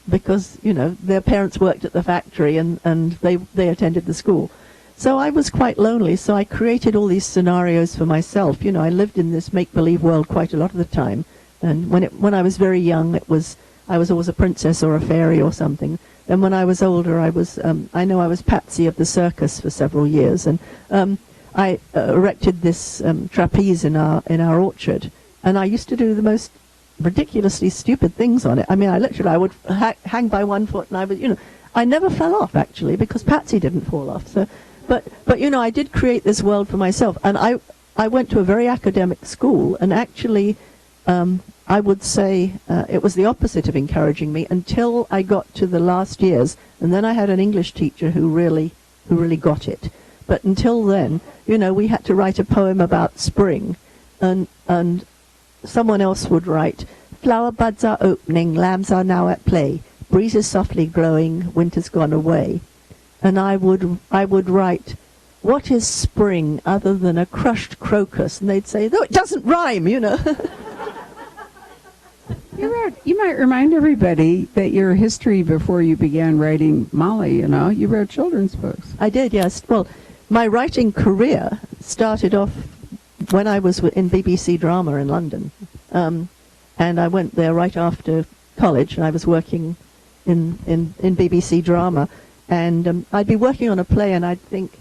because, their parents worked at the factory and they attended the school. So I was quite lonely, so I created all these scenarios for myself. I lived in this make-believe world quite a lot of the time, and when I was very young, I was always a princess or a fairy or something. Then when I was older, I was Patsy of the circus for several years, and I erected this trapeze in our orchard, and I used to do the most ridiculously stupid things on it. I mean, I would hang by one foot, and I would, I never fell off actually because Patsy didn't fall off. So, but I did create this world for myself, and I went to a very academic school, and actually, I would say it was the opposite of encouraging me until I got to the last years, and then I had an English teacher who really got it. But until then, we had to write a poem about spring, and someone else would write, "Flower buds are opening, lambs are now at play, breezes softly blowing, winter's gone away." And I would write, "What is spring other than a crushed crocus?" And they'd say, "No, it doesn't rhyme, You might remind everybody that your history before you began writing Molly, you wrote children's books. I did, yes. Well, my writing career started off when I was in BBC Drama in London. And I went there right after college, and I was working in BBC Drama. And I'd be working on a play, and I'd think,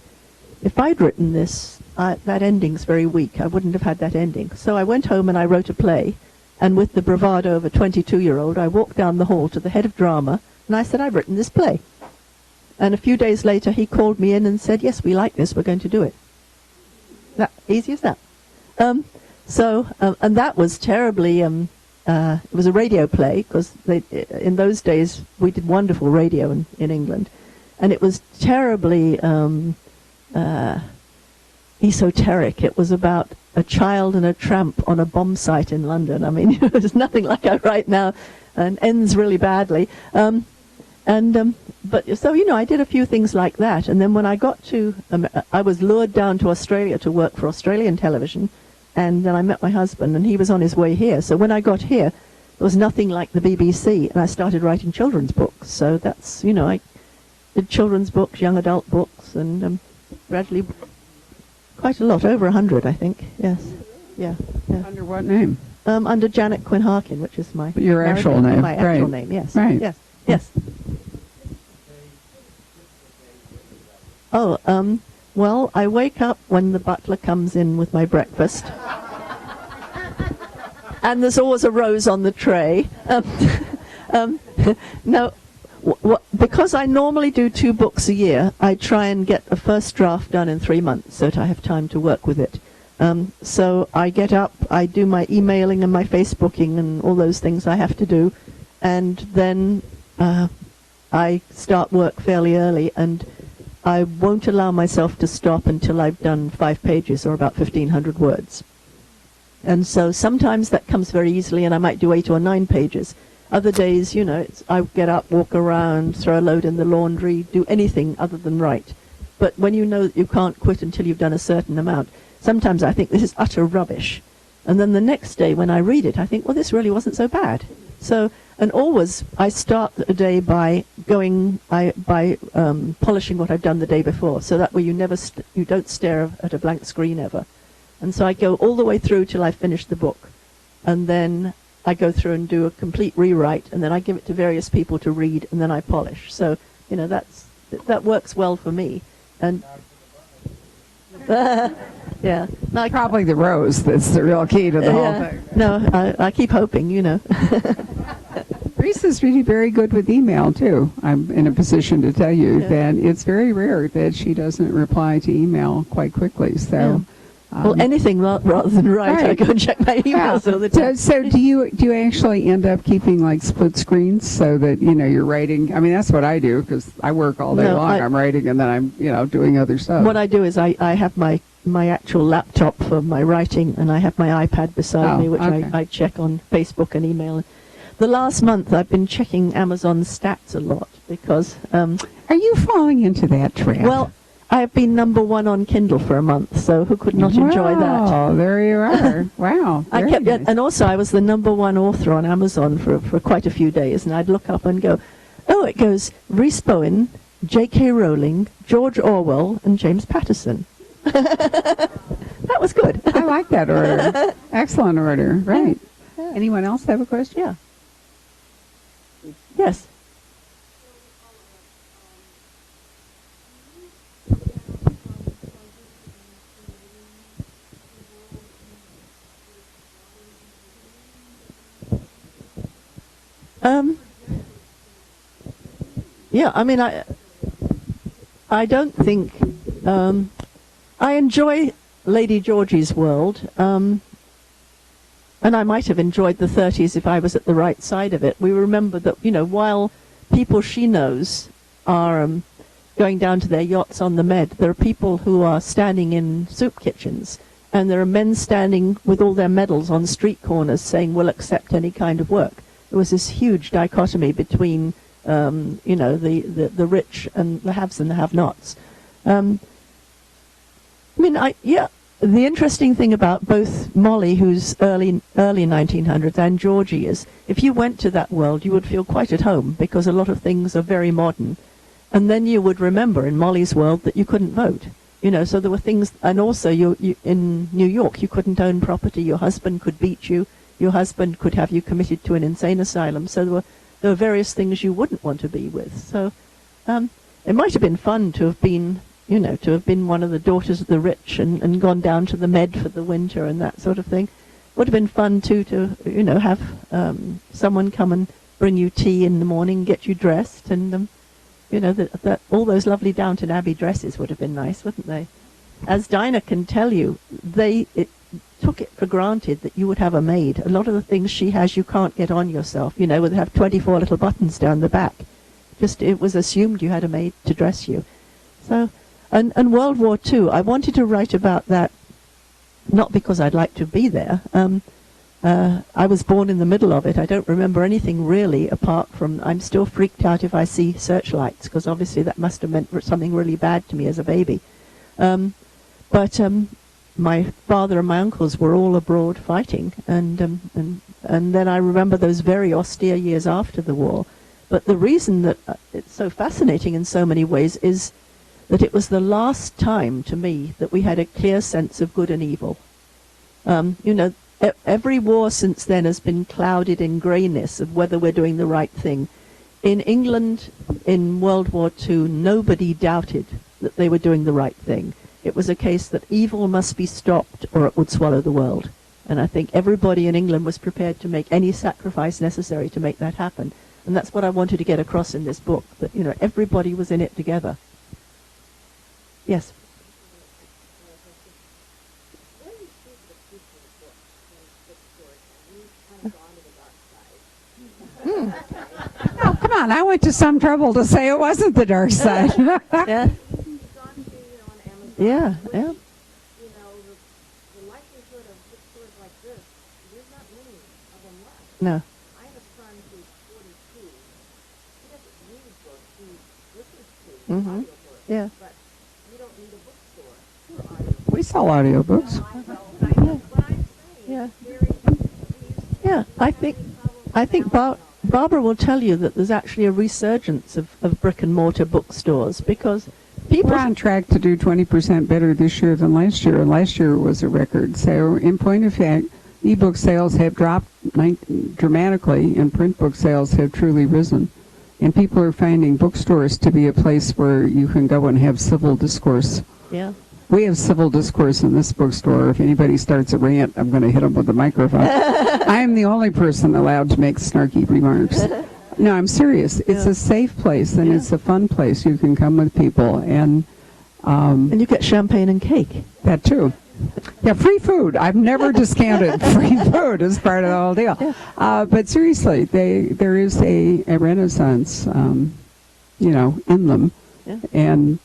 if I'd written this, that ending's very weak. I wouldn't have had that ending. So I went home and I wrote a play. And with the bravado of a 22-year-old, I walked down the hall to the head of drama, and I said, "I've written this play." And a few days later, he called me in and said, "Yes, we like this, we're going to do it." That easy as that. And that was terribly, it was a radio play, because in those days, we did wonderful radio in England. And it was terribly, esoteric. It was about a child and a tramp on a bomb site in London. I mean, there's nothing like I write now, and ends really badly. But so, I did a few things like that. And then when I got to, I was lured down to Australia to work for Australian television. And then I met my husband, and he was on his way here. So when I got here, there was nothing like the BBC, and I started writing children's books. So that's, I did children's books, young adult books, and gradually, quite a lot, over 100, I think. Yes, yeah. Under what name? Under Janet Quinn Harkin, which is my Your actual name, my actual right. name. Yes, Right. yes. Oh, well, I wake up when the butler comes in with my breakfast. And there's always a rose on the tray. Now, because I normally do 2 books a year, I try and get a first draft done in 3 months so that I have time to work with it. So I get up, I do my emailing and my Facebooking and all those things I have to do, and then I start work fairly early, and I won't allow myself to stop until I've done 5 pages or about 1,500 words. And so sometimes that comes very easily, and I might do 8 or 9 pages. Other days, I get up, walk around, throw a load in the laundry, do anything other than write. But when you know that you can't quit until you've done a certain amount, sometimes I think this is utter rubbish. And then the next day when I read it, I think, well, this really wasn't so bad. So, and always I start a day by polishing what I've done the day before. So that way you don't stare at a blank screen ever. And so I go all the way through till I finish the book. And then I go through and do a complete rewrite, and then I give it to various people to read, and then I polish. So, that works well for me. And yeah, no, Probably the rose that's the real key to the whole thing. No, I keep hoping, Rhys is really very good with email, too. I'm in a position to tell you that it's very rare that she doesn't reply to email quite quickly. So, well, anything rather than write, I go and check my emails all the time. So do you actually end up keeping like split screens so that you're writing? I mean, that's what I do because I work all day long. I'm writing and then I'm doing other stuff. What I do is I have my actual laptop for my writing, and I have my iPad beside me, which I check on Facebook and email. The last month I've been checking Amazon stats a lot because... Are you falling into that trap? Well, I've been number 1 on Kindle for a month, so who could not enjoy that? Oh, there you are. Wow. Nice. And also I was the number 1 author on Amazon for quite a few days, and I'd look up and go, it goes Rhys Bowen, J.K. Rowling, George Orwell, and James Patterson. That was good. I like that order. Excellent order. Right. Yeah. Anyone else have a question? Yeah. Yes. Yeah, I mean, I don't think, I enjoy Lady Georgie's world, and I might have enjoyed the 30s if I was at the right side of it. We remember that, while people she knows are going down to their yachts on the Med, there are people who are standing in soup kitchens, and there are men standing with all their medals on street corners saying, we'll accept any kind of work. There was this huge dichotomy between, the rich and the haves and the have-nots. The interesting thing about both Molly, who's early 1900s, and Georgie is, if you went to that world, you would feel quite at home because a lot of things are very modern. And then you would remember in Molly's world that you couldn't vote. So there were things, and also you in New York, you couldn't own property. Your husband could beat you. Your husband could have you committed to an insane asylum. So there were various things you wouldn't want to be with. So it might have been fun to have been, to have been one of the daughters of the rich and gone down to the Med for the winter and that sort of thing. Would have been fun too to, have someone come and bring you tea in the morning, get you dressed, and that all those lovely Downton Abbey dresses would have been nice, wouldn't they? As Dinah can tell you, it took it for granted that you would have a maid. A lot of the things she has you can't get on yourself, would have 24 little buttons down the back. Just it was assumed you had a maid to dress you. So And World War II, I wanted to write about that, not because I'd like to be there. I was born in the middle of it. I don't remember anything really, apart from I'm still freaked out if I see searchlights, because obviously that must have meant something really bad to me as a baby. But my father and my uncles were all abroad fighting, and then I remember those very austere years after the war. But the reason that it's so fascinating in so many ways is that it was the last time to me that we had a clear sense of good and evil. Every war since then has been clouded in greyness of whether we're doing the right thing. In England, in World War II, nobody doubted that they were doing the right thing. It was a case that evil must be stopped or it would swallow the world. And I think everybody in England was prepared to make any sacrifice necessary to make that happen. And that's what I wanted to get across in this book, that, everybody was in it together. Yes? What do you see for the future of the book and bookstores? Have you kind of gone to the dark side? Oh, come on. I went to some trouble to say it wasn't the dark side. Yeah. You've gone to, on Amazon. Yeah, which, yeah. The likelihood of bookstores like this, there's not many of them left. No. I have a son who's 42. He doesn't read books. He listens to Mhm. audiobooks. Yeah. But you don't need a bookstore for audiobooks. We sell audiobooks. I know what I'm saying. Yeah. Very, Yeah, I think Barbara will tell you that there's actually a resurgence of brick and mortar bookstores, because people... We're on track to do 20% better this year than last year, and last year was a record. So in point of fact, ebook sales have dropped dramatically, and print book sales have truly risen. And people are finding bookstores to be a place where you can go and have civil discourse. Yeah. We have civil discourse in this bookstore. If anybody starts a rant, I'm going to hit them with a microphone. I am the only person allowed to make snarky remarks. No, I'm serious. It's Yeah. a safe place, and Yeah. it's a fun place. You can come with people, and And you get champagne and cake. that too. Yeah, free food. I've never discounted free food as part of the whole deal. But seriously, there is a renaissance, in them. Yeah. And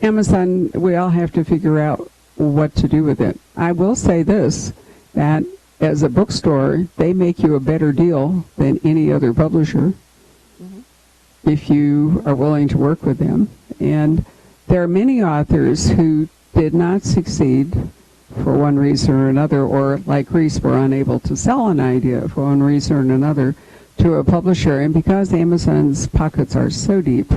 Amazon, we all have to figure out what to do with it. I will say this, that as a bookstore, they make you a better deal than any other publisher if you are willing to work with them. And there are many authors who did not succeed for one reason or another, or like Rhys, were unable to sell an idea for one reason or another to a publisher. And because Amazon's pockets are so deep,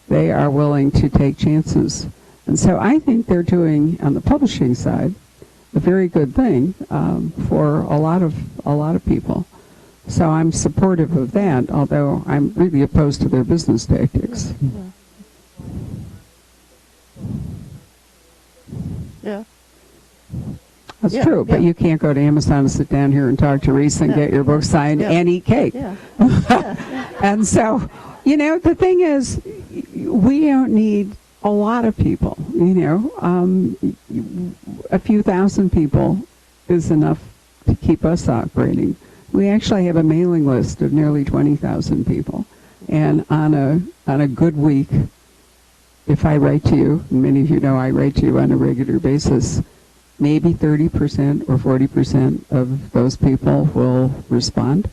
they are willing to take chances. And so I think they're doing, on the publishing side, a very good thing for a lot of people. So I'm supportive of that, although I'm really opposed to their business tactics. Yeah. That's Yeah, true, but yeah. you can't go to Amazon and sit down here and talk to Rhys and get your book signed Yeah. and eat cake. Yeah. And so, the thing is, we don't need a lot of people, a few thousand people is enough to keep us operating. We actually have a mailing list of nearly 20,000 people. And on a good week, if I write to you, and many of you know I write to you on a regular basis, maybe 30% or 40% of those people will respond.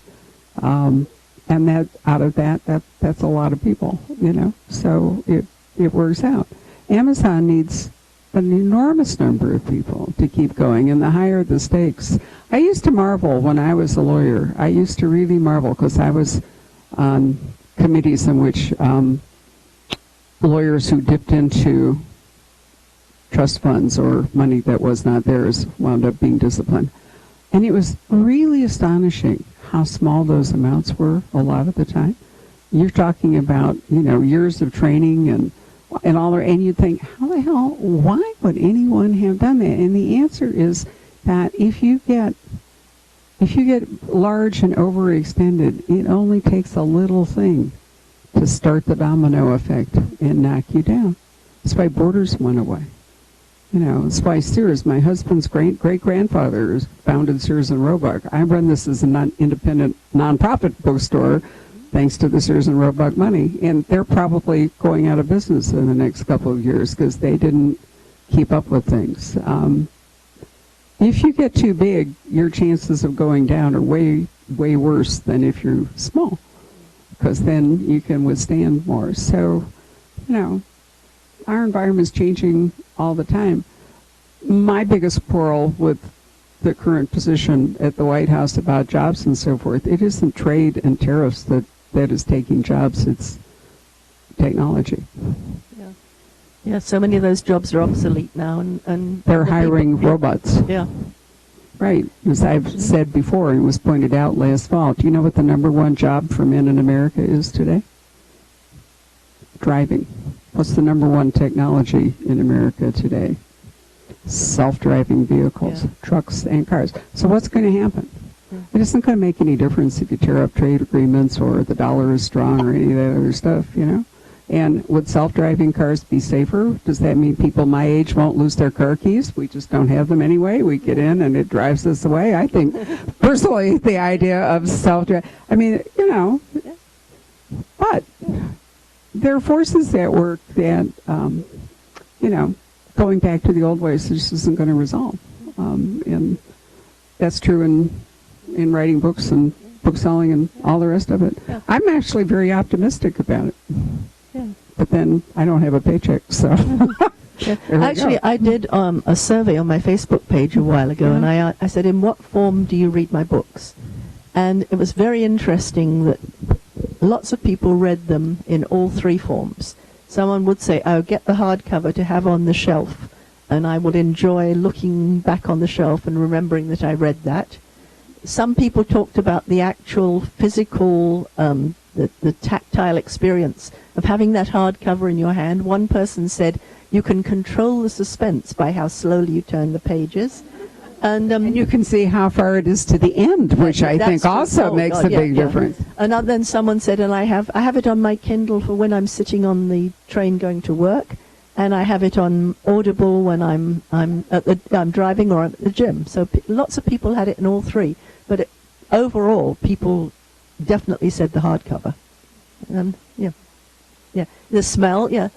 And that out of that's a lot of people, So it works out. Amazon needs an enormous number of people to keep going, and the higher the stakes. I used to marvel when I was a lawyer. I used to really marvel because I was on committees in which lawyers who dipped into trust funds or money that was not theirs wound up being disciplined. And it was really astonishing how small those amounts were a lot of the time. You're talking about, years of training and all that, and you think, how the hell, why would anyone have done that? And the answer is that if you get large and overextended, it only takes a little thing to start the domino effect and knock you down. That's why Borders went away. That's why Sears, my husband's great-grandfather, founded Sears and Roebuck. I run this as an independent, nonprofit bookstore thanks to the Sears and Roebuck money. And they're probably going out of business in the next couple of years because they didn't keep up with things. If you get too big, your chances of going down are way, way worse than if you're small, because then you can withstand more. So, our environment's changing all the time. My biggest quarrel with the current position at the White House about jobs and so forth, it isn't trade and tariffs that is taking jobs, it's technology. Yeah, so many of those jobs are obsolete now, and They're hiring robots. Yeah. Right. As I've said before, and was pointed out last fall, do you know what the number one job for men in America is today? Driving. What's the number one technology in America today? Self-driving vehicles, trucks and cars. So what's going to happen? It isn't going to make any difference if you tear up trade agreements or the dollar is strong or any of that other stuff, And would self-driving cars be safer? Does that mean people my age won't lose their car keys? We just don't have them anyway. We get in and it drives us away. I think, personally, the idea of self-driving, but there are forces at work that, going back to the old ways just isn't going to resolve. And that's true in writing books and book selling and all the rest of it. Yeah. I'm actually very optimistic about it. Yeah. But then I don't have a paycheck, so. Yeah. Actually, I did a survey on my Facebook page a while ago, and I said, in what form do you read my books? And it was very interesting that lots of people read them in all three forms. Someone would say, oh, get the hardcover to have on the shelf, and I would enjoy looking back on the shelf and remembering that I read that. Some people talked about the actual physical, the tactile experience of having that hardcover in your hand. One person said you can control the suspense by how slowly you turn the pages. And you can see how far it is to the end, which I think also makes a big difference. And then someone said, and I have it on my Kindle for when I'm sitting on the train going to work, and I have it on Audible when I'm driving or I'm at the gym. So lots of people had it in all three, but overall, people definitely said the hardcover. The smell, yeah.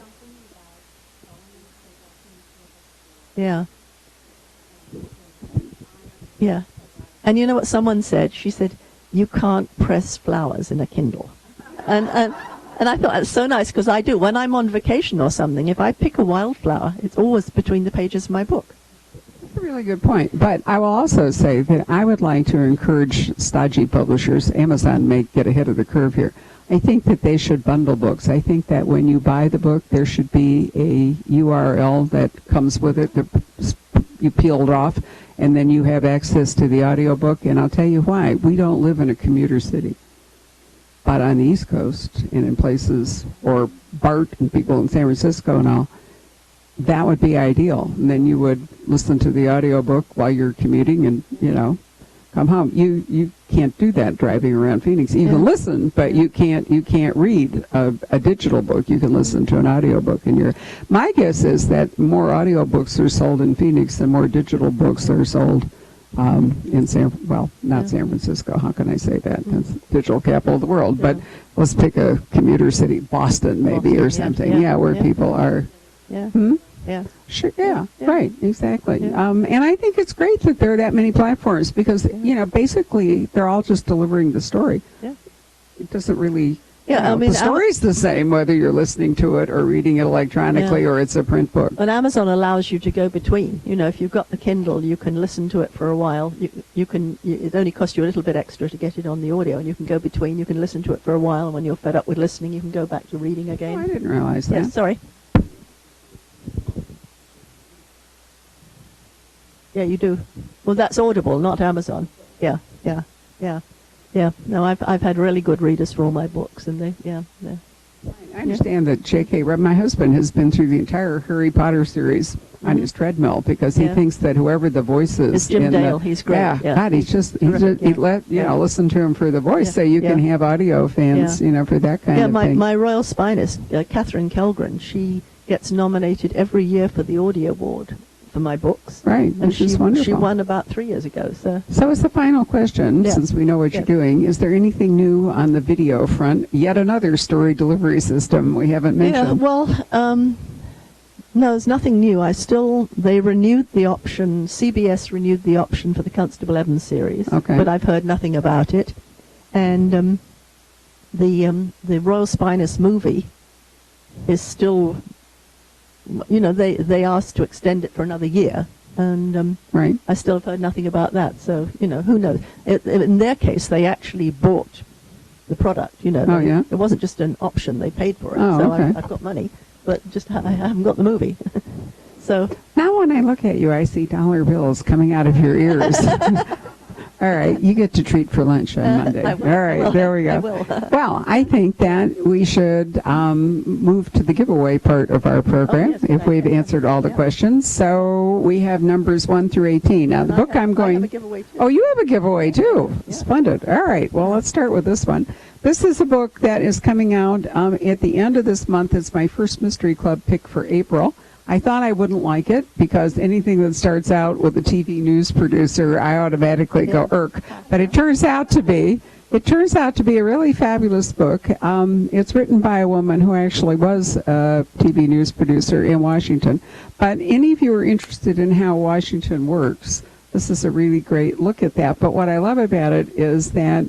And you know what someone said? She said, you can't press flowers in a Kindle. And I thought that's so nice, because I do. When I'm on vacation or something, if I pick a wildflower, it's always between the pages of my book. That's a really good point. But I will also say that I would like to encourage stodgy publishers. Amazon may get ahead of the curve here. I think that they should bundle books. I think that when you buy the book, there should be a URL that comes with it that you peel it off, and then you have access to the audiobook. And I'll tell you why. We don't live in a commuter city. But on the East Coast and in places, or BART and people in San Francisco and all, that would be ideal. And then you would listen to the audiobook while you're commuting and, come home. You can't do that driving around Phoenix. You can listen, but you can't read a digital book. You can listen to an audiobook. My guess is that more audiobooks are sold in Phoenix than more digital books are sold in San Francisco. How can I say that? That's the digital capital of the world. But let's pick a commuter city, Boston maybe, or something. Where people are. Yeah. Yeah. Sure. Yeah. Right. Exactly. Yeah. And I think it's great that there are that many platforms, because basically they're all just delivering the story. Yeah. It doesn't really. Yeah. The story's the same whether you're listening to it or reading it electronically or it's a print book. And Amazon allows you to go between. If you've got the Kindle, you can listen to it for a while. You can. It only costs you a little bit extra to get it on the audio, and you can go between. You can listen to it for a while, and when you're fed up with listening, you can go back to reading again. Oh, I didn't realize that. Yes. Sorry. Yeah, you do. Well, that's Audible, not Amazon. Yeah. No, I've had really good readers for all my books, and they. I understand that J.K. My husband has been through the entire Harry Potter series on his treadmill, because he thinks that whoever the voice is, it's Jim Dale. He's great. Yeah, God, listen to him for the voice, so you can have audio fans, for that kind of thing. My royal spinist, Catherine Kelgren, she gets nominated every year for the Audio Award for my books. Right, And which is wonderful. she won about 3 years ago. So as the final question, Yeah. since we know what Yeah. you're doing, is there anything new on the video front? Yet another story delivery system we haven't Yeah, mentioned. well, no, there's nothing new. They renewed the option, CBS renewed the option for the Constable Evans series. Okay. But I've heard nothing about it. And the Royal Spinus movie is still, they asked to extend it for another year. And Right. I still have heard nothing about that. So, who knows? In their case, they actually bought the product. Oh, yeah? It wasn't just an option. They paid for it. Oh, so okay. I've got money, but just I haven't got the movie. So Now when I look at you, I see dollar bills coming out of your ears. All right, you get to treat for lunch on Monday. I will, All right, I will, there we go. I will. Well, I think that we should move to the giveaway part of our program yes, if we've okay. answered all the Yeah. questions. So we have numbers 1 through 18. Now, the book I'm I going... have a giveaway too. Oh, you have a giveaway too. Yeah. Splendid. All right. Well, let's start with this one. This is a book that is coming out at the end of this month. It's my first Mystery Club pick for April. I thought I wouldn't like it because anything that starts out with a TV news producer, I automatically go irk. But it turns out to be a really fabulous book. It's written by a woman who actually was a TV news producer in Washington. But any of you are interested in how Washington works, this is a really great look at that. But what I love about it is that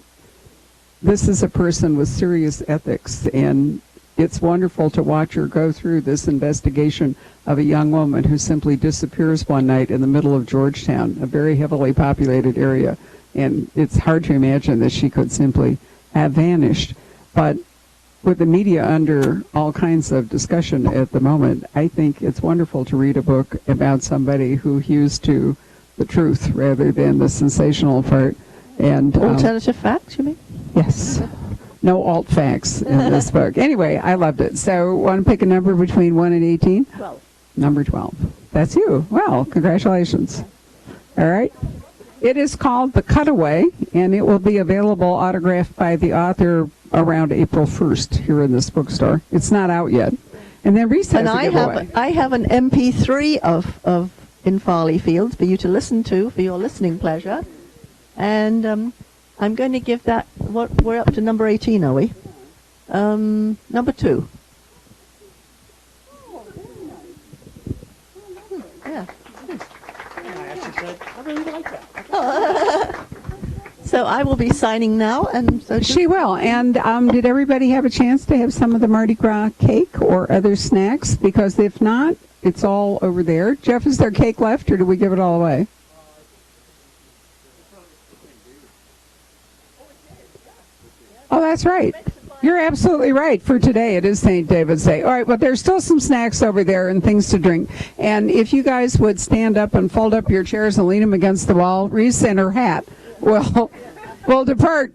this is a person with serious ethics, and it's wonderful to watch her go through this investigation of a young woman who simply disappears one night in the middle of Georgetown, a very heavily populated area. And it's hard to imagine that she could simply have vanished. But with the media under all kinds of discussion at the moment, I think it's wonderful to read a book about somebody who hews to the truth rather than the sensational part. And Alternative facts, you mean? yes. No alt facts in this book. Anyway, I loved it. So, want to pick a number between 1 and 18? 12. Number 12. That's you. Well, congratulations. All right. It is called The Cutaway, and it will be available autographed by the author around April 1st here in this bookstore. It's not out yet. And then Rhys has And a giveaway. I have an MP3 of In Farleigh Field for you to listen to for your listening pleasure. And I'm going to give that, we're up to number 18, are we? Number 2. Yeah. So I will be signing now, and so She will. And did everybody have a chance to have some of the Mardi Gras cake or other snacks? Because if not, it's all over there. Jeff, is there cake left, or did we give it all away? Oh, that's right. You're absolutely right. For today, it is St. David's Day. All right, but there's still some snacks over there and things to drink. And if you guys would stand up and fold up your chairs and lean them against the wall, Rhys and her hat will depart.